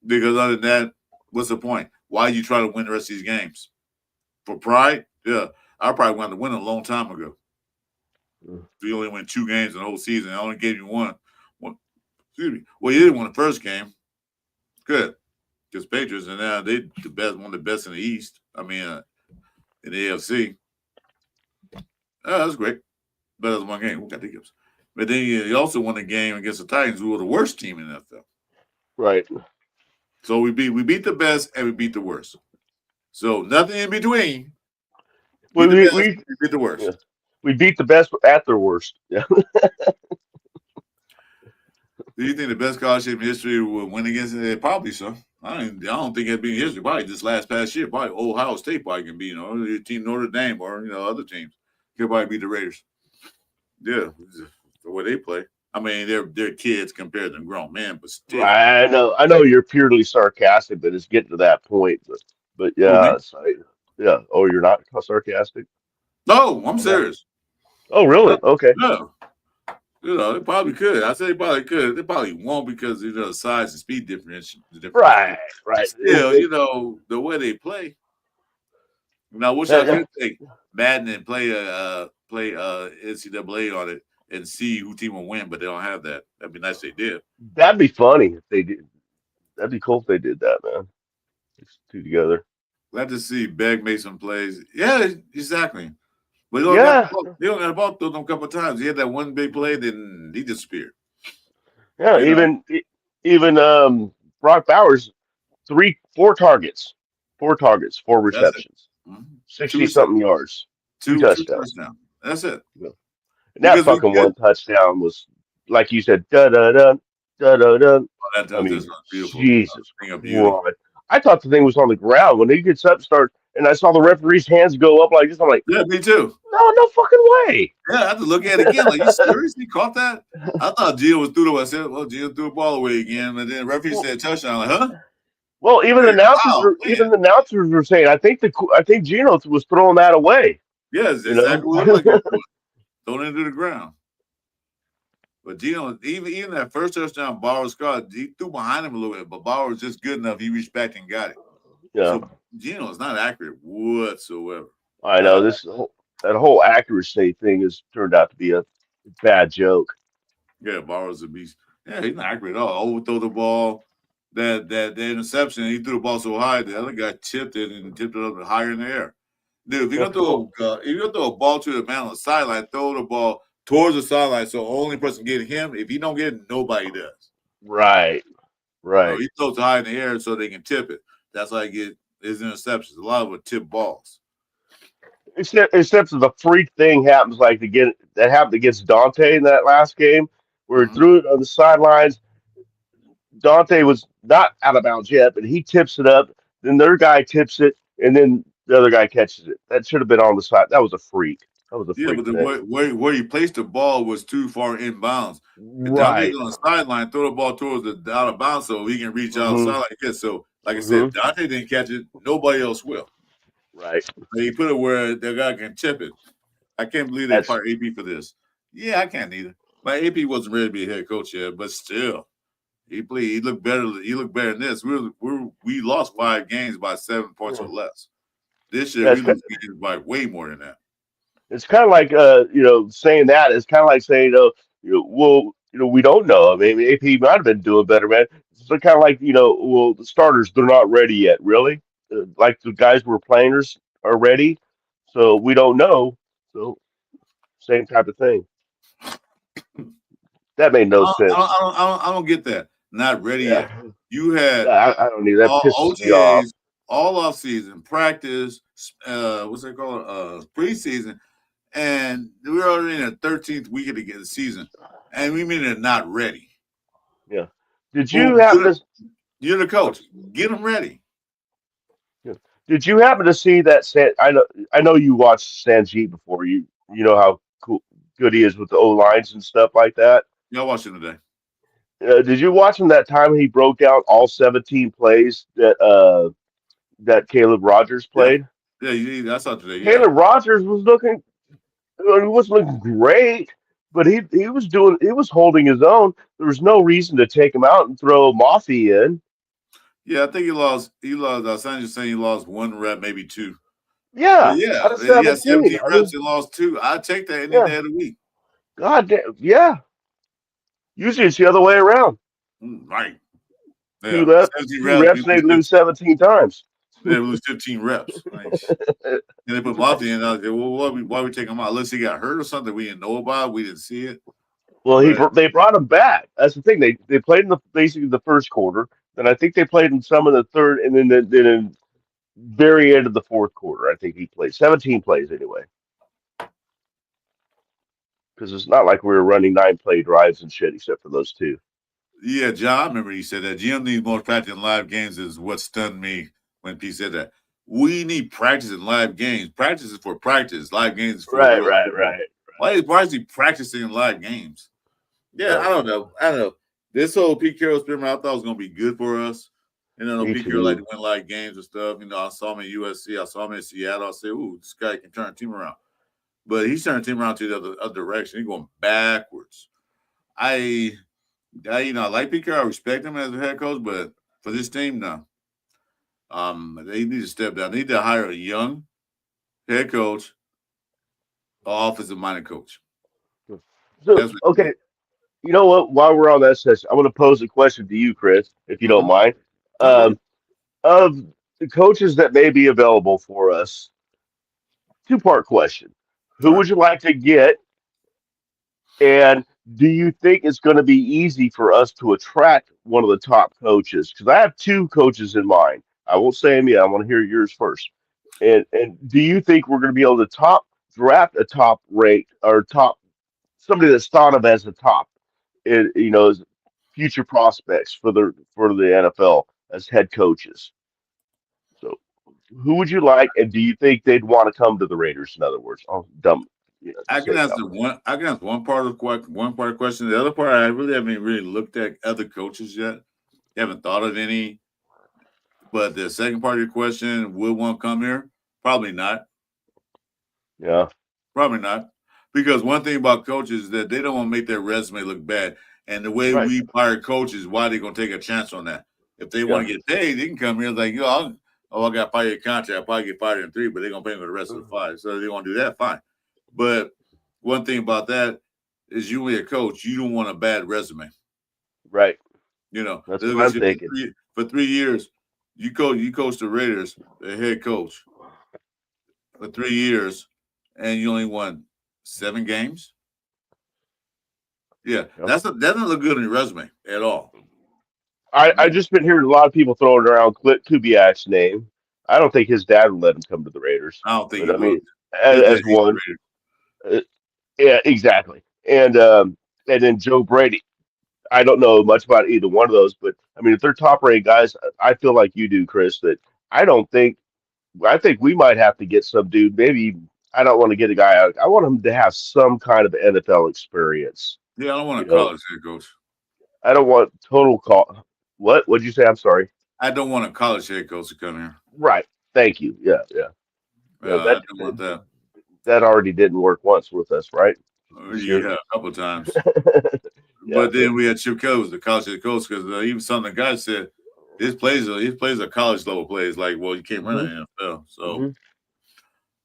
Because other than that, what's the point? Why you try to win the rest of these games? For pride? Yeah. I probably wanted to win a long time ago. You only win 2 games in the whole season. I only gave you one. Excuse me. Well, you didn't win the first game. Good. Because Patriots, and now they one of the best in the East. I mean, in the AFC. Oh, that's great. Better than one game. Got the Gibbs. But then he also won a game against the Titans, who were the worst team in the NFL. Right. So we beat the best and we beat the worst. So nothing in between. Beat the best, we beat the Yeah. worst. We beat the best at their worst. Yeah. Do you think the best college team in history will win against it? Probably so. I don't think it'd be in history. Probably this past year. Probably Ohio State probably can be, your team Notre Dame or other teams. Could probably beat the Raiders. Yeah, the way they play. I mean, they're kids compared to grown men, but still. I know you're purely sarcastic, but it's getting to that point. But Who, yeah, me? it's like, Yeah. Oh, you're not sarcastic. No, I'm Okay. serious. Oh, Yeah, really? Okay. yeah. They probably could. I say they probably could. They probably won't because the size and speed difference. But Right. Right. still, the way they play. Now, I wish I That, could take Madden and play NCAA on it and see who team will win, but they don't have that. That'd be nice if they did. that'd be funny if they did. That'd be cool if they did that, man. These two together. Glad to see Beg make some plays. Yeah, exactly. But Yeah. he only got the ball thrown a couple of times. He had that one big play, then he disappeared. Yeah. You know, Even Brock Bowers, four targets, four that's it. receptions, Mhm. Two 60 something receptions, yards, two two touchdowns. touchdowns. That's it. Yeah. And that Because we fucking get one touchdown was, like you said, da da da da da da. I that's mean, not beautiful. Jesus Thing of beauty. Christ. I thought the thing was on the ground when he gets up, start, and I saw the referee's hands go up like this. I'm like, Yeah, me too. no, no fucking way. Yeah, I have to look at it again. Like, you seriously caught that? I thought Gio was through the. I said, well, Gio threw the ball away again, and then the referee Well, said touchdown. Like, huh? well, Oh man. even the announcers were saying, I think Geno was throwing that away. Yeah, it's You exactly know, what it looked like he was doing. Throwing it into the ground. But Gino, even that first touchdown, Bauer scored, he threw behind him a little bit, but Bauer was just good enough. He reached back and got it. yeah, So Gino is not accurate whatsoever. I know Uh, that whole accuracy thing has turned out to be a bad joke. yeah, Bauer's a beast. Yeah, he's not accurate at all. Overthrow the ball. That interception, he threw the ball so high, the other guy tipped it and tipped it up higher in the air. Dude, Yeah, well, if you're gonna throw a ball to the man on the sideline, throw the ball towards the sideline so only person getting him. If he don't get it, nobody does. right, No, right. he throws it high in the air so they can tip it. That's how he get his interceptions. A lot of them tip balls. Except for the freak thing happens like that happened against Dante in that last game where he Mm-hmm. threw it on the sidelines. Dante was not out of bounds yet, but he tips it up. Then their guy tips it, and then the other guy catches it. That should have been on the side. That was a freak. That was a Yeah, freak but the thing. where he placed the ball was too far inbounds. If Dante's Right. on the sideline, throw the ball towards the out of bounds so he can reach Hmm. outside like this. So, like I said, Hmm. if Dante didn't catch it, nobody else will. Right. So he put it where the guy can tip it. I can't believe they That's fired AP for this. Yeah, I can't either. But AP wasn't ready to be a head coach yet, but still, he played. He looked better. He looked better than this. We lost 5 games by 7 points or less. This year we that's lose games by way more than that. it's kind of like saying that. It's kind of like saying well, we don't know. I mean, AP might have been doing better, man. It's kind of like well, the starters they're not ready yet, really. Like the guys we're players are ready, so we don't know. So same type of thing. That made no sense. I don't get that. Not ready yet. Yeah, You had I don't need that. all Pisses me off. OTAs all off season practice. What's it called? Preseason, and we're already in the 13th week of the season, and we mean they're not ready. Yeah. Did you Well, happen to? you're the coach. Get them ready. Yeah. Did you happen to see that? I know you watched Sanjeev before. You know how good he is with the O lines and stuff like that. Y'all watching today? Did you watch him that time he broke down all 17 plays that Caleb Rogers Yeah, played? yeah. I saw today. Yeah, Caleb Rogers was looking, he was looking great, but he was holding his own. There was no reason to take him out and throw Moffy in. yeah. I think he lost. He lost. Sanjay saying he lost 1 rep, maybe 2. But Yeah, yeah, out of he had 17. 17 I reps mean, and lost 2. I'd take that any yeah, day of the week. God damn, yeah. Usually it's the other way around. Right. Two Yeah. left, 17 two reps, reps, we and they lose lose 15. 17 times. They lose 15 reps. Like, and they put Mafia in. I was like, well, why we take him out? Unless he got hurt or something we didn't know about, we didn't see it. Well, But they brought him back. That's the thing. They played in the basically the first quarter. Then I think they played in some of the third, and then in very end of the fourth quarter, I think he played 17 plays anyway. Because it's not like we were running 9 play drives and shit, except for those two. yeah, John, I remember he said that. GM needs more practice in live games is what stunned me when P said that. We need practice in live games. Practice is for practice. Live games is for Right, real right, football. right. Why is he practicing in live games? Yeah, Yeah. I don't know. This whole Pete Carroll experiment I thought was going to be good for us. know, Me Pete Carroll like to too. win a lot of games and stuff. I saw him at USC. I saw him in Seattle. I said, "Ooh, this guy can turn a team around." But he's turning the team around to the other direction. He's going backwards. I, I like Pete Carroll. I respect him as a head coach, but for this team, no. They need to step down. They need to hire a young head coach, offensive minded coach. So, That's what they okay, need. you know what? While we're on that session, I want to pose a question to you, Chris, if you don't Mm-hmm. mind. No, go ahead. Um, of the coaches that may be available for us, two-part question. All Who right. would you like to get? And do you think it's going to be easy for us to attract one of the top coaches? Because I have two coaches in mind. I won't say them yet. I want to hear yours first. And do you think we're going to be able to draft a top rate or top somebody that's thought of as a top, as future prospects for the NFL as head coaches? So who would you like, and do you think they'd want to come to the Raiders? In other words, oh, dumb, I say can it that answer way. one. I can answer one part of the question. The other part, I really haven't really looked at other coaches yet. Haven't thought of any. But the second part of your question, will one come here? Probably not. Yeah, Probably not. Because one thing about coaches is that they don't want to make their resume look bad. And the way right. we hire coaches, why they gonna take a chance on that? If they want Yeah. to get paid, they can come here like, I got 5 year contract. I'll probably get fired in 3, but they're gonna pay me for the rest of the 5. So if they want to do that, fine. But one thing about that is you, a coach, you don't want a bad resume. Right. That's Look what at I'm you thinking. for 3 years. You coach the Raiders, the head coach for 3 years, and you only won 7 games. Yeah, Yeah. that doesn't look good on your resume at all. I No, just been hearing a lot of people throwing around Kubiak's name. I don't think his dad would let him come to the Raiders, I don't think but he I will. mean, His dad as hates the one, Raiders. uh, yeah, exactly. And then Joe Brady. I don't know much about either one of those, but I mean, if they're top rated guys, I feel like you do, Chris. That I don't think. I think we might have to get some dude. Maybe I don't want to get a guy out. I want him to have some kind of NFL experience. Yeah, I don't want You a know, college head coach. I don't want total call. What? What'd you say? I'm sorry. I don't want a college head coach to come here. Right. Thank you. Yeah, yeah. Yeah, I don't want that. that already didn't work once with us, right? This year. Yeah, a couple of times. Yeah. But So. then we had Chip Kelly was the college head coach because even some of the guys said his plays are college level plays. Like, well, you can't run Hmm. an NFL. So,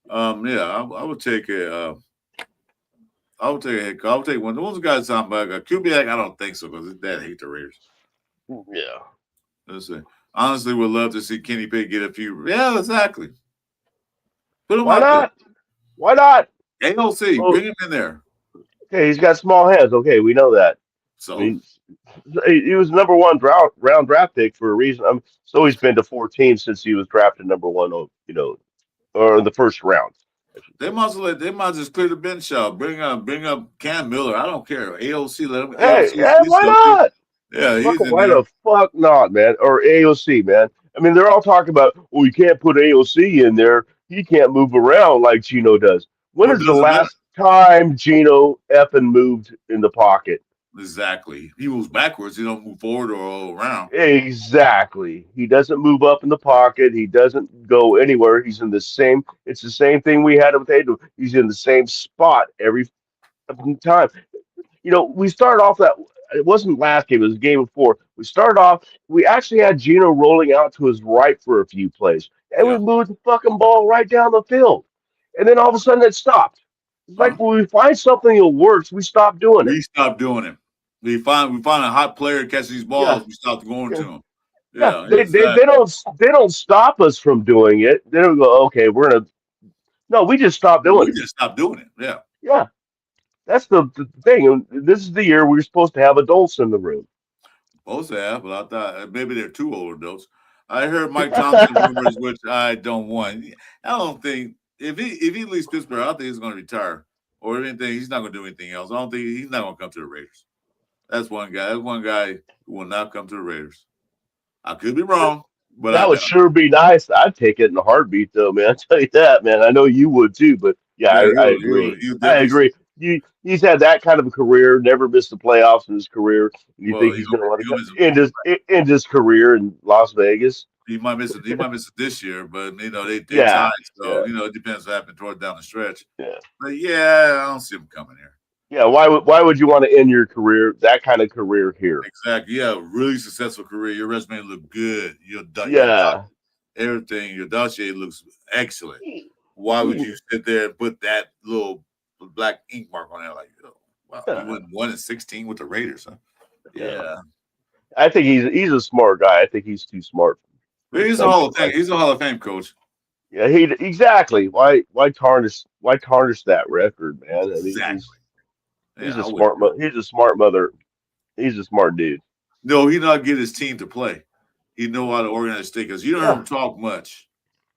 Hmm. yeah, I would take I would take one. Those guys talking about Kubiak. I don't think so because his dad hates the Raiders. Yeah. Let's see. Honestly, would love to see Kenny Pickett get a few. Yeah, exactly. Put him Why out there. not? Why not? AOC, Well, bring him in there. okay, he's got small hands. Okay, we know that. I So mean, he was number one round draft pick for a reason. So he's been to 14 since he was drafted number one. Or in the first round, I should say. they might just clear the bench out. Bring up Cam Miller. I don't care. AOC, let him Hey, AOC. yeah, He's why healthy. not? Yeah, he's Fucking in why there. the fuck not, man? Or AOC, man. I mean, they're all talking about, well, you can't put AOC in there. He can't move around like Gino does. When What is the does it matter? last time Gino effing moved in the pocket? Exactly. He moves backwards. He don't move forward or around. Exactly. He doesn't move up in the pocket. He doesn't go anywhere. He's in the same. It's the same thing we had with Hayden. He's in the same spot every fucking time. We started off that it wasn't last game, it was game before. We started off, we actually had Gino rolling out to his right for a few plays, and we Yeah. moved the fucking ball right down the field. And then all of a sudden it stopped. It's like Huh? when we find something that works, we stop doing it. We stopped doing it. We find a hot player catch these Yeah. balls. We stopped going to Yeah. him. Yeah. Yeah, They exactly. don't stop us from doing it. They don't go, okay, we're gonna no, we just stop doing We it. just stopped doing it. Yeah. Yeah. That's the thing. And this is the year we're supposed to have adults in the room. Both have, but I thought maybe they're too old adults. I heard Mike Thompson rumors, which I don't want. I don't think if he leaves Pittsburgh, I don't think he's going to retire or anything. He's not going to do anything else. I don't think he's not going to come to the Raiders. That's one guy. That's one guy who will not come to the Raiders. I could be wrong, but I That would doubt. sure be nice. I'd take it in a heartbeat, though, man. I tell you that, man. I know you would too, but yeah, Yeah, I he'll agree. he'll I definitely. agree. he's had that kind of a career, never missed the playoffs in his career, and you Well, think he's going to want he to gonna miss end his career in Las Vegas? he might miss it. He might miss it this year, but they tied, Yeah, so yeah, it depends what happened toward down the stretch. yeah, But yeah, I don't see him coming here. yeah. Why would you want to end your career, that kind of career here? Exactly. Yeah, really successful career. Your resume look good. Your Yeah. everything. Your dossier looks excellent. Why would you sit there and put that little black ink mark on there? Like, oh, wow, you Yeah. went 1-16 with the Raiders, huh? Yeah. Yeah, I think he's a smart guy. I think he's too smart for he's a Hall somebody of Fame. like. He's a Hall of Fame coach. Yeah, he exactly. Why tarnish that record, man? I mean, Exactly. he's Yeah, a I would. smart he's a smart mother. He's a smart dude. No, he not get his team to play. He know how to organize because you don't hear Yeah. him talk much.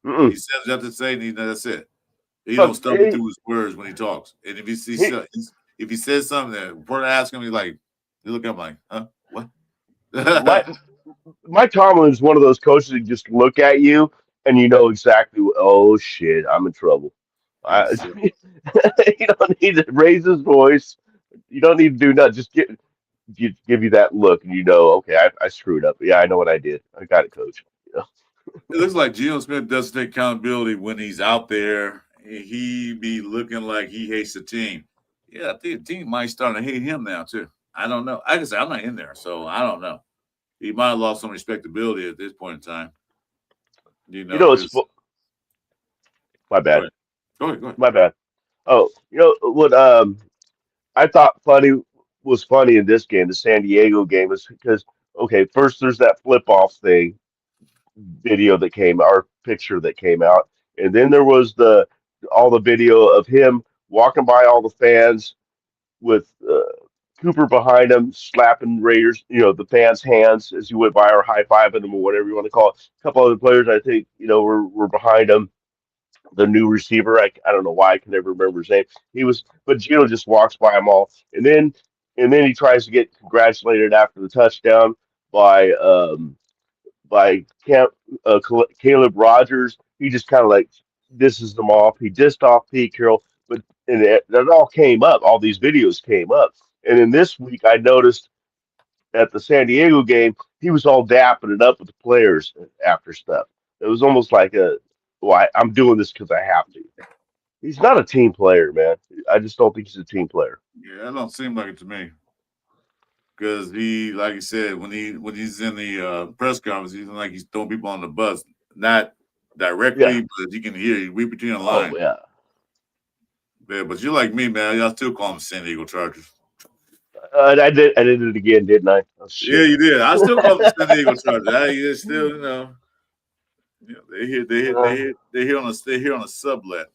He Mm-mm. says what you have to say, and that's it. He don't But stumble through his words when he talks. And he, if he says something that reporter asks him, he's like, you look at him like, huh, what? my Mike Tomlin is one of those coaches that just look at you and you know exactly. Oh shit, I'm in trouble. I, Exactly. you don't need to raise his voice. You don't need to do nothing. Just give you that look, and you know, okay, I screwed up. Yeah, I know what I did. I got it, coach. You It looks like Geno Smith doesn't take accountability when he's out there. He be looking like he hates the team. Yeah, I think the team might start to hate him now too. I don't know. I can say I'm not in there, so I don't know. He might have lost some respectability at this point in time. you know, it's Because my go bad. ahead, go ahead, go ahead. My bad. Oh, what? I thought was funny in this game, the San Diego game, is because okay, first there's that flip off thing video that came, our picture that came out, and then there was the all the video of him walking by all the fans with Cooper behind him, slapping Raiders, the fans' hands as he went by, or high fiving them, or whatever you want to call it. A couple other players, I think, were behind him. The new receiver, I don't know why I can never remember his name. But Gino just walks by them all, and then he tries to get congratulated after the touchdown by Camp, Caleb Rogers. He just kind of like disses them off. He dissed off Pete Carroll, but and that all came up. All these videos came up, and then this week I noticed at the San Diego game he was all dapping it up with the players after stuff. It was almost like well, I'm doing this because I have to. He's not a team player, man. I just don't think he's a team player. Yeah, that don't seem like it to me. Because he, like you said, when he's in the press conference, he's like he's throwing people on the bus, not Yeah. directly, but you can hear you read between the Oh lines. yeah. Yeah, but you're like me, man. Y'all still call them San Diego Chargers. I did it again, didn't I? Oh Yeah, shit. you did. I still call them San Diego Chargers. I still, Uh, they here on a sublet.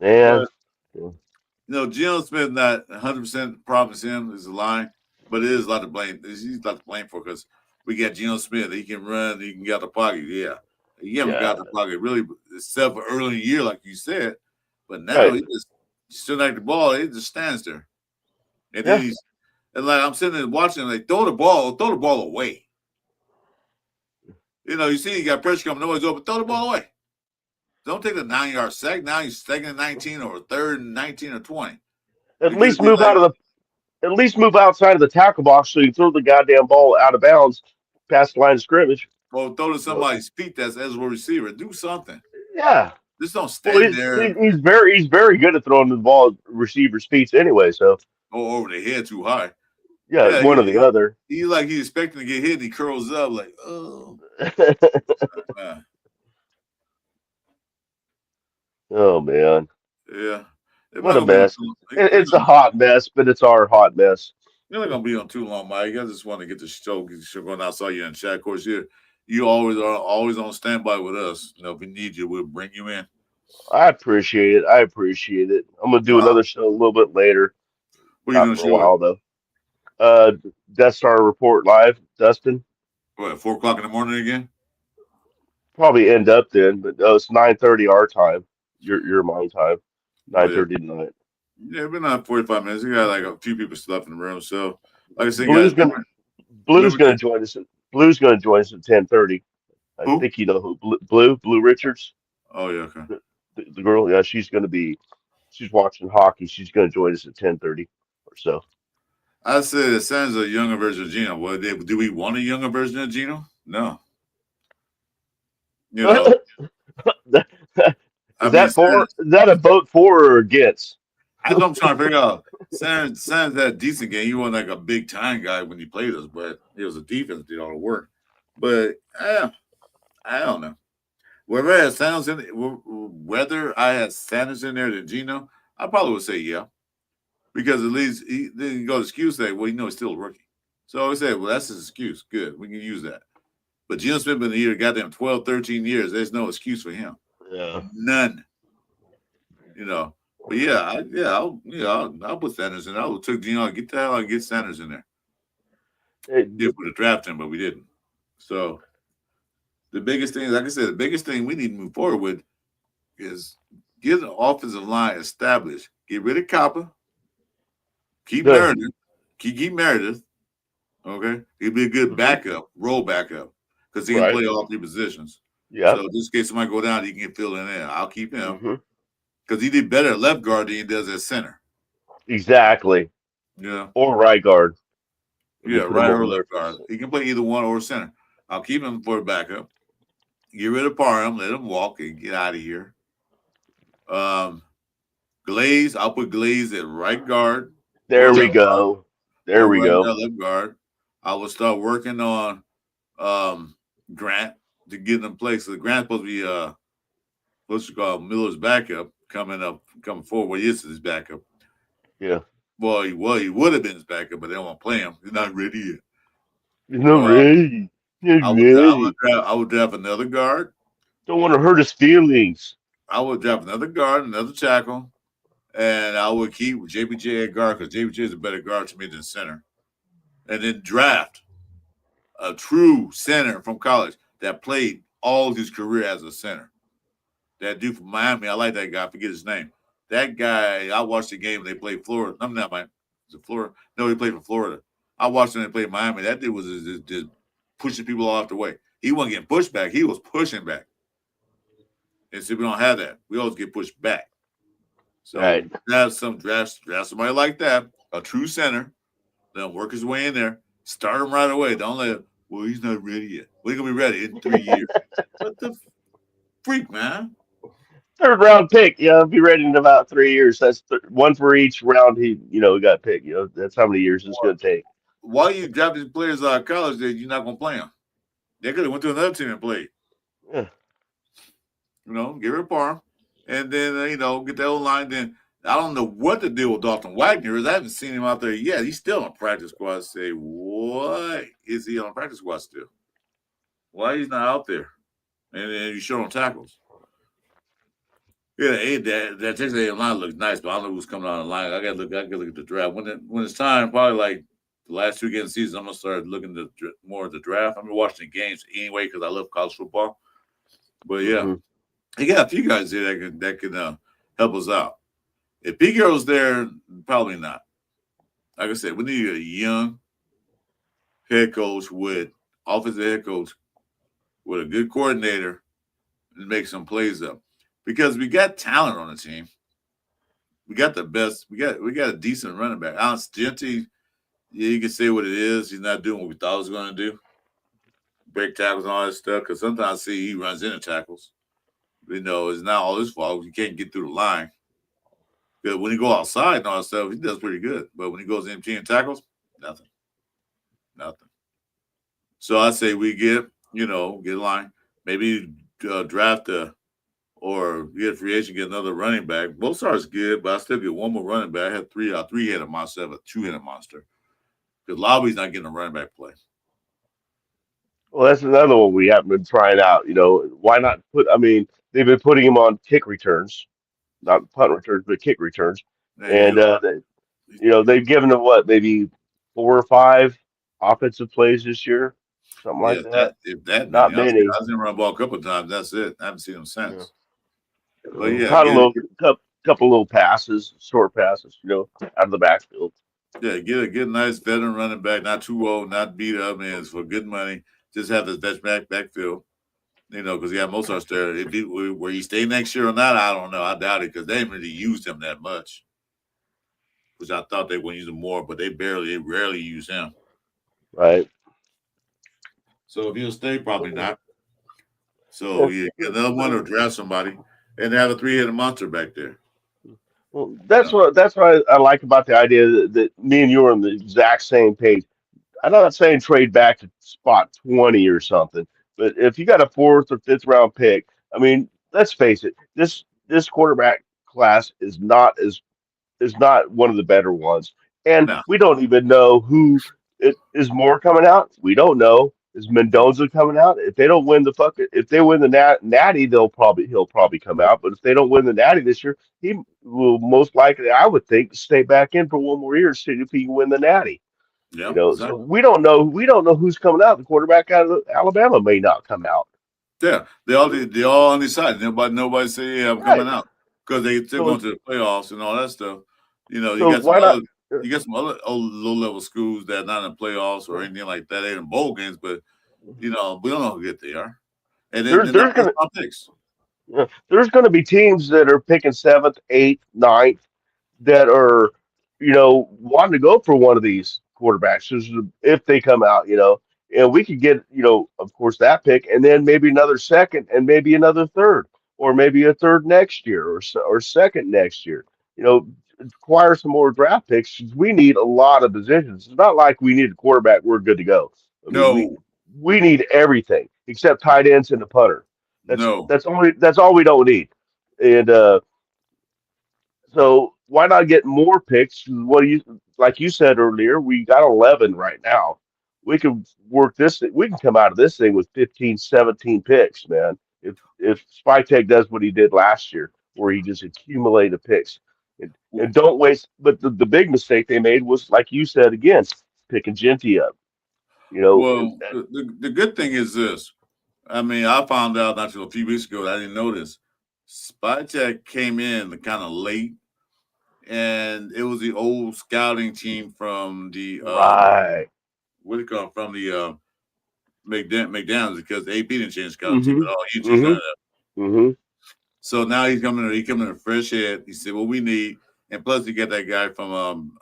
man. But Geno Smith not 100% promise him is a line, but it is a lot to blame. He's a lot to blame for because we got Geno Smith. He can run. He can get out the pocket. Yeah, he haven't got Yeah. the pocket really, except for early in the year, like you said. But now Right. he just still like the ball. He just stands there, and then Yeah. he's and like I'm sitting there watching. Like throw the ball away. You see, you got pressure coming. Nobody's open. Throw the ball away. Don't take the 9-yard sack. Now you're second and 19 or third and 19 or 20 At because least move out of the. At least move outside of the tackle box so you throw the goddamn ball out of bounds past the line of scrimmage. or throw to But somebody's feet that's as a receiver. Do something. yeah. Just don't Well, stand there he's very good at throwing the ball at receivers' feet anyway. So or over the head too high. yeah, Yeah, one or the other. he like he's expecting to get hit and he curls up like, oh. Uh, Oh man, yeah. They're not what a gonna be on mess. too It's a hot mess, but it's our hot mess. they're not gonna be on too long, Mike. I just want to get the show going outside you in the chat. Of course, you always are always on standby with us. If we need you, we'll bring you in. I appreciate it. I appreciate it. I'm gonna do Uh, another show a little bit later. what are you Not doing for a show at? while though. Uh, Death Star Report live, Dustin. What, at 4 o'clock in the morning again? Probably end up then, but it's 9:30 our time. Your my time. Oh nine yeah. thirty tonight. Yeah, been on 45 minutes. We got like a few people still left in the room. So like I said, guys, Blue's gonna Blue's remember gonna join us. Blue's gonna join us at 10:30. I who? think you know who Blue Richards, Oh yeah, okay. the girl. Yeah, she's gonna be. she's watching hockey. She's going to join us at 10:30 or so. I said it sounds a younger version of Gino. Well, do we want a younger version of Gino? No. You know, I Is mean, that for? Is that a vote for or against? that's what I'm trying to figure out. Sanders had a decent game. He wasn't like a big time guy when he played us, but it was a defense that did all the work. But I don't know. Whether I had Sanders in there than Gino, I probably would say yeah, because at least he didn't go to excuse that. Well, he's still a rookie, so I said, well, that's his excuse. Good, we can use that. But Gino Smith been here, goddamn 12, 13 years. There's no excuse for him. Yeah. None. You know. But yeah, I'll put Sanders in. I would took Gino, get the hell out and get Sanders in there. If we would have drafted him, but we didn't. So the biggest thing, like I said, the biggest thing we need to move forward with is get an offensive line established. Get rid of Copper. Keep Good. Meredith. Keep Meredith. Okay. He'd be a good backup, role backup, because he can Right. play all three positions. Yeah. So just in case somebody go down, he can get filled in there. I'll keep him Hmm. because he did better at left guard than he does at center. Exactly. Yeah. Or right guard. If Yeah, we put him right over or there left for a guard. second. He can play either one or center. I'll keep him for a backup. Get rid of Parham, let him walk and get out of here. Um, Glaze, I'll put Glaze at right guard or There we left guard go. There or we right go. guard, left guard. I will start working on Grant to get him place. So Grant's supposed to be what's it called Miller's backup coming forward. Well, he is his backup. Yeah. Well, he would have been his backup, but they won't play him. He's not ready yet. He's not Uh, ready. He's not ready. I would draft another guard. Don't want to hurt his feelings. I would draft another guard, another tackle, and I would keep JPJ at guard because JPJ is a better guard to me than center. And then draft a true center from college that played all his career as a center. That dude from Miami, I like that guy. I forget his name. That guy, I watched the game they played Florida. I'm not Miami. Is it Florida? No, he played for Florida. I watched them they played Miami. That dude was just pushing people off the way. He wasn't getting pushed back. He was pushing back. And see, we don't have that. We always get pushed back. So Right. draft somebody like that, a true center, then work his way in there. Start him right away. Don't let him, well, he's not ready yet. We're gonna be ready in 3 years. What the freak, man? Third round pick. Yeah, I'll be ready in about 3 years. That's one for each round he got picked. That's how many years it's going to take. Why you drafting players out of college that you're not gonna play them? They could have went to another team and played. Yeah. Get rid of Parham, and then get that old line. Then I don't know what the deal with Dalton Wagner is. I haven't seen him out there yet. He's still on practice squad. Say what is he on practice squad still? Why he's not out there? And then you show him tackles. Yeah, that Texas A&M line looks nice, but I don't know who's coming out of the line. I got to look at the draft when it's time. Probably like the last 2 games of the season, I'm gonna start looking more at the draft. I'm watching the games anyway because I love college football. But yeah, Hmm. he got a few guys there that can help us out. If Pete Carroll's there, probably not. Like I said, we need a young head coach with offensive head coach with a good coordinator and make some plays up because we got talent on the team. We got the best. We got a decent running back. Alex Genty, yeah, you can say what it is. He's not doing what we thought he was going to do, break tackles and all that stuff. Because sometimes I see he runs into tackles. It's not all his fault. He can't get through the line. Because when he go outside and all that stuff, he does pretty good. But when he goes in and tackles, nothing, nothing. So I say we get a line. Maybe draft or get a free agent, get another running back. Both are good, but I still get one more running back. I had three-headed monster, I have a two-headed monster. Because Lobby's not getting a running back play. Well, that's another one we haven't been trying out. Why not put? I mean, they've been putting him on kick returns, not punt returns, but kick returns, There you and go. they've given him what, maybe 4 or 5 offensive plays this year, something Yeah, like that. if that many. Not many. I seen him run the ball a couple of times. That's it. I haven't seen him Yeah. since. But yeah, Caught a little couple little passes, short passes, out of the backfield. get a nice veteran running back, not too old, not beat up, man. It's for good money. Just have this backfield. Because he had Mozart there. If he where he stay next year or not, I don't know. I doubt it because they didn't really used him that much, which I thought they would use him more, but they rarely use him. right? So if he'll stay, probably not. So Yeah. yeah, get another one or draft somebody and have a three-headed monster back there. Well, You know? that's what I like about the idea that me and you are on the exact same page. I'm not saying trade back to spot 20 or something, but if you got a fourth or fifth round pick, I mean, let's face it, this quarterback class is not one of the better ones. And No, we don't even know who it is more coming out. We don't know. Is Mendoza coming out? If they don't win the if they win the natty, he'll probably come out. But if they don't win the natty this year, he will most likely, I would think, stay back in for one more year to see if he can win the natty. yeah, So exactly. we don't know. We don't know who's coming out. The quarterback out of Alabama may not come out. Yeah, they all undecided. Nobody say yeah, I'm coming Right. out because they still going So to the playoffs and all that stuff. You so got some why not? other you got some other low level schools that are not in the playoffs or anything like that. They're in bowl games, but we don't know how good they are, and then they're not There's first gonna round picks. there's gonna be teams that are picking seventh, eighth, ninth that are, wanting to go for one of these quarterbacks if they come out, and we could get, of course, that pick, and then maybe another second, and maybe another third, or maybe a third next year, or second next year. You know, acquire some more draft picks. We need a lot of positions. It's not like we need a quarterback. We're good to go. I mean, No, we need everything except tight ends and a punter. no. That's all we don't need. And so why not get more picks? What do you like you said earlier? We got 11 right now. We can work this. We can come out of this thing with 15, 17 picks, man. If Spytech does what he did last year, where he just accumulated picks and don't waste. But the big mistake they made was, like you said again, picking Genty up. And Well, the good thing is this. I mean, I found out not till a few weeks ago. I didn't know this. Spycheck came in kind of late, and it was the old scouting team from the right. what do you call it? From the McDonald's because AP didn't change the scouting team Mm-hmm. at all. He didn't change none Mm-hmm. of that. Mm-hmm. So now he's coming. He coming in a fresh head. He said, "What we need," and plus you get that guy from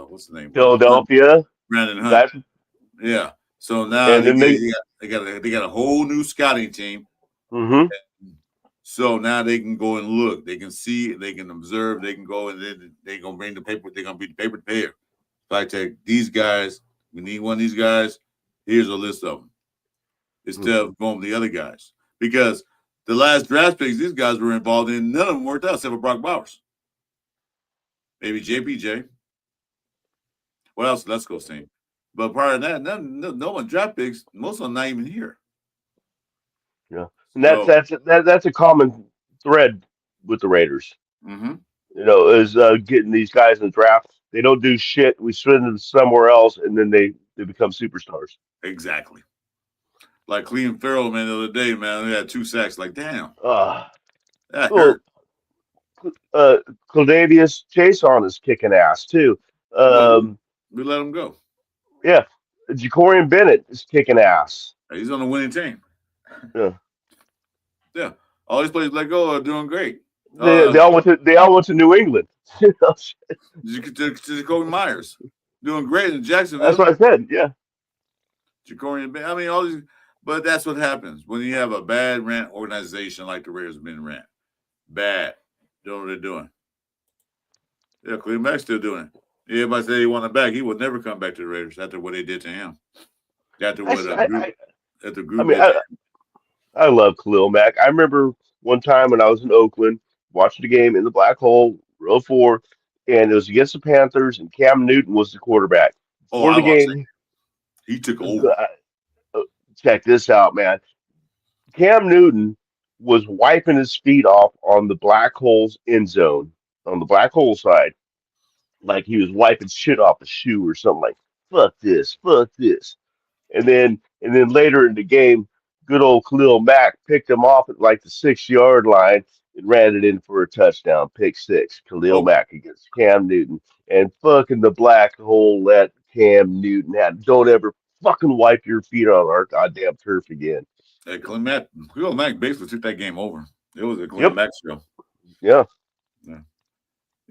what's the name? Hunt, Philadelphia. Brandon Hunt. That Yeah. So now and then they. they got a whole new scouting team. Mm-hmm. So now they can go and look. They can see. They can observe. They can go and then they gonna bring the paper. They're gonna be the paper prepared. If I take these guys, we need one of these guys. Here's a list of them instead Mm-hmm. of going with the other guys because the last draft picks these guys were involved in, none of them worked out except for Brock Bowers, maybe JPJ. What else? Let's go team. But prior to that, no one draft picks. Most of them not even here. Yeah, and So, that's a common thread with the Raiders. mhm, Is getting these guys in the draft. They don't do shit. We send them somewhere else, and then they become superstars. exactly. Like Cleveland Farrell, man, the other day, man, they had 2 sacks. Like, damn, Uh, that well, hurt. uh, Cladavius Chason is kicking ass too. Well, Um, we let him go. yeah, Jacorian Bennett is kicking ass. He's on the winning team. Yeah. Yeah, all these players let go are doing great. They all went to New England. Jacoby Myers doing great in That's Jacksonville. what I said. Yeah. Jacorian, I mean, all these, but that's what happens when you have a bad rant organization like the Raiders have been ran. Bad. Don't know what they're doing. Yeah, Cleve Mack's still doing it. Everybody say he wanted back. He would never come back to the Raiders after what they did to him. After I, what s- a I, group I, that the I group mean, did to I love Khalil Mack. I remember one time when I was in Oakland watching the game in the black hole, row four, and it was against the Panthers, and Cam Newton was the quarterback. oh, Before I the watched it. game, He took over. uh, check this out, man. Cam Newton was wiping his feet off on the black hole's end zone, on the black hole side, like he was wiping shit off a shoe or something like, fuck this, fuck this. And then later in the game, good old Khalil Mack picked him off at like the 6 yard line and ran it in for a touchdown, pick six. Khalil Oh, Mack against Cam Newton. And fucking the black hole let Cam Newton have. Don't ever fucking wipe your feet on our goddamn turf again. Khalil Mack basically took that game over. It was a Khalil Yep. Mack show. Yeah. Yeah.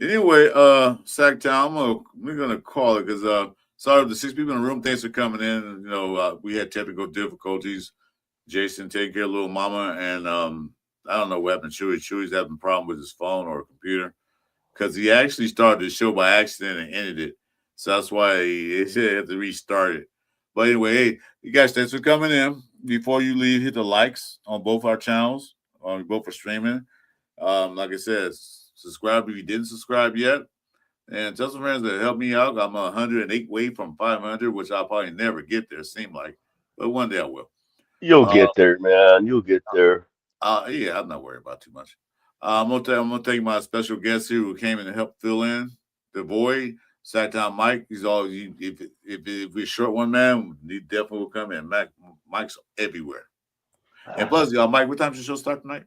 Anyway, Sacktown, we're gonna call it because sorry the 6 people in the room. Thanks for coming in. We had technical difficulties. Jason, take care of little mama, and I don't know what happened to Chewy. Chewy's having a problem with his phone or computer because he actually started the show by accident and ended it. So that's why he had to restart it. But anyway, hey, you guys, thanks for coming in. Before you leave, hit the likes on both our channels, on both for streaming. Like I said, subscribe if you didn't subscribe yet. And tell some friends that help me out. I'm 108 away from 500, which I'll probably never get there, seem like. But one day I will. You'll Uh, get there, man. You'll get there. yeah, I'm not worried about too much. I'm gonna take my special guest here who came in to help fill in the void. Sat down, Mike. He's all if we're short one man, he definitely will come in. Mike's everywhere. And plus, Mike, what time's your show start tonight?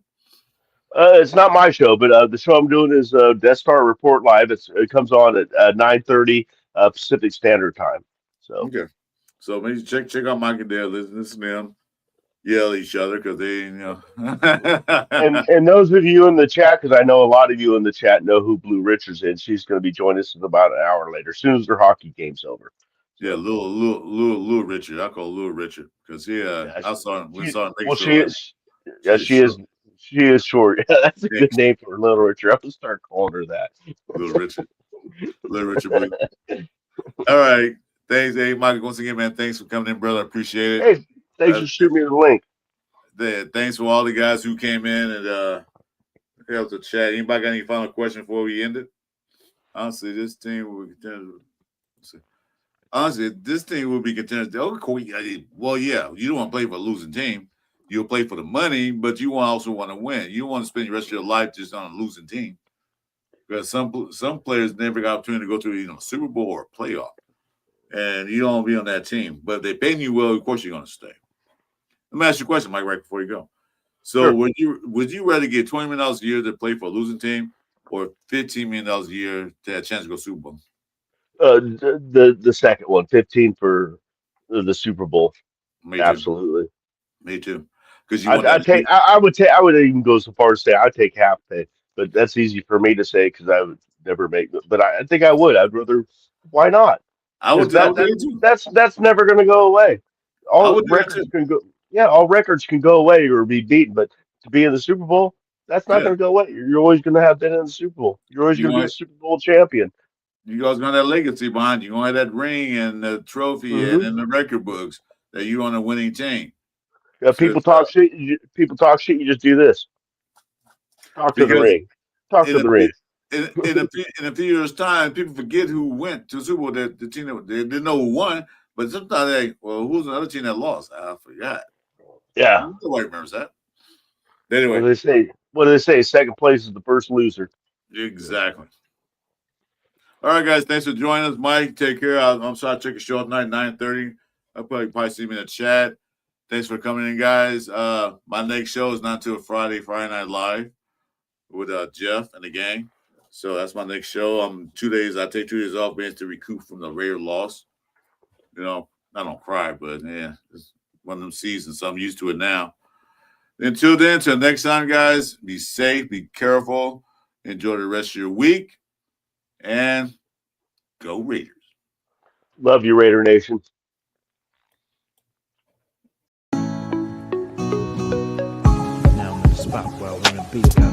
It's not my show, but the show I'm doing is Death Star Report Live. It comes on at 9:30 Pacific Standard Time. So Okay. So maybe check out Mike and Dale. Listen to them yell at each other because and those of you in the chat, because I know a lot of you in the chat know who Blue Richards is. She's going to be joining us in about an hour later, as soon as their hockey game's over. Yeah, So, little Richard. I call Little Richard because yeah, I saw him. We saw him make well, sure yeah, she is short. she is short. That's a Yeah, good name for Little Richard. I'm gonna start calling her that. Little Richard, Little Richard. Boy. All right, thanks, hey Mike. Once again, man, thanks for coming in, brother. I appreciate it. Hey, thanks for shooting me the link. Thanks for all the guys who came in and helped the chat. Anybody got any final question before we end it? Honestly, this team will continue. Honestly, this team will be contenders. Well, yeah, you don't want to play for a losing team. You'll play for the money, but you also want to win. You don't want to spend the rest of your life just on a losing team. Because some players never got opportunity to go to Super Bowl or a playoff, and you don't want to be on that team. But if they pay you well, of course you're going to stay. Let me ask you a question, Mike, right before you go. So, Sure. would you rather get $20 million a year to play for a losing team, or $15 million a year to have a chance to go Super Bowl? The second one, 15 for the Super Bowl. Me too. Absolutely. Me too. Because you want that. I would even go so far as to say I'd take half pay, but that's easy for me to say because I would never make. But I think I would. I'd rather. Why not? I would. Because I would do that too. that's never going to go away. I All would do that records too. can go. Yeah, all records can go away or be beaten, but to be in the Super Bowl, that's not Yeah. going to go away. You're always going to have been in the Super Bowl. You're always You going to be want a Super Bowl champion. you guys gonna have that legacy behind you. You're gonna have that ring and the trophy and Hmm. in the record books that you're on a winning team. People Because talk shit. People talk shit. You just do this. Talk to the because ring. Talk in to a the ring. in a few years' time, people forget who went to the Super Bowl. That the team that they didn't know who won, but sometimes who's the other team that lost? I forgot. Yeah. Nobody remembers that. What Anyway, do they say? What do they say? Second place is the first loser. exactly. All right, guys. Thanks for joining us, Mike. Take care. I'm sorry I took a show tonight, 9:30. I'll probably see me in the chat. Thanks for coming in, guys. My next show is not until Friday Night Live with Jeff and the gang. So that's my next show. I take 2 days off, man, to recoup from the Raider loss. I don't cry, but yeah, it's one of them seasons, so I'm used to it now. Until then, till next time, guys, be safe, be careful, enjoy the rest of your week, and go Raiders. Love you, Raider Nation. Now I'm in the spot where I want to be, guys.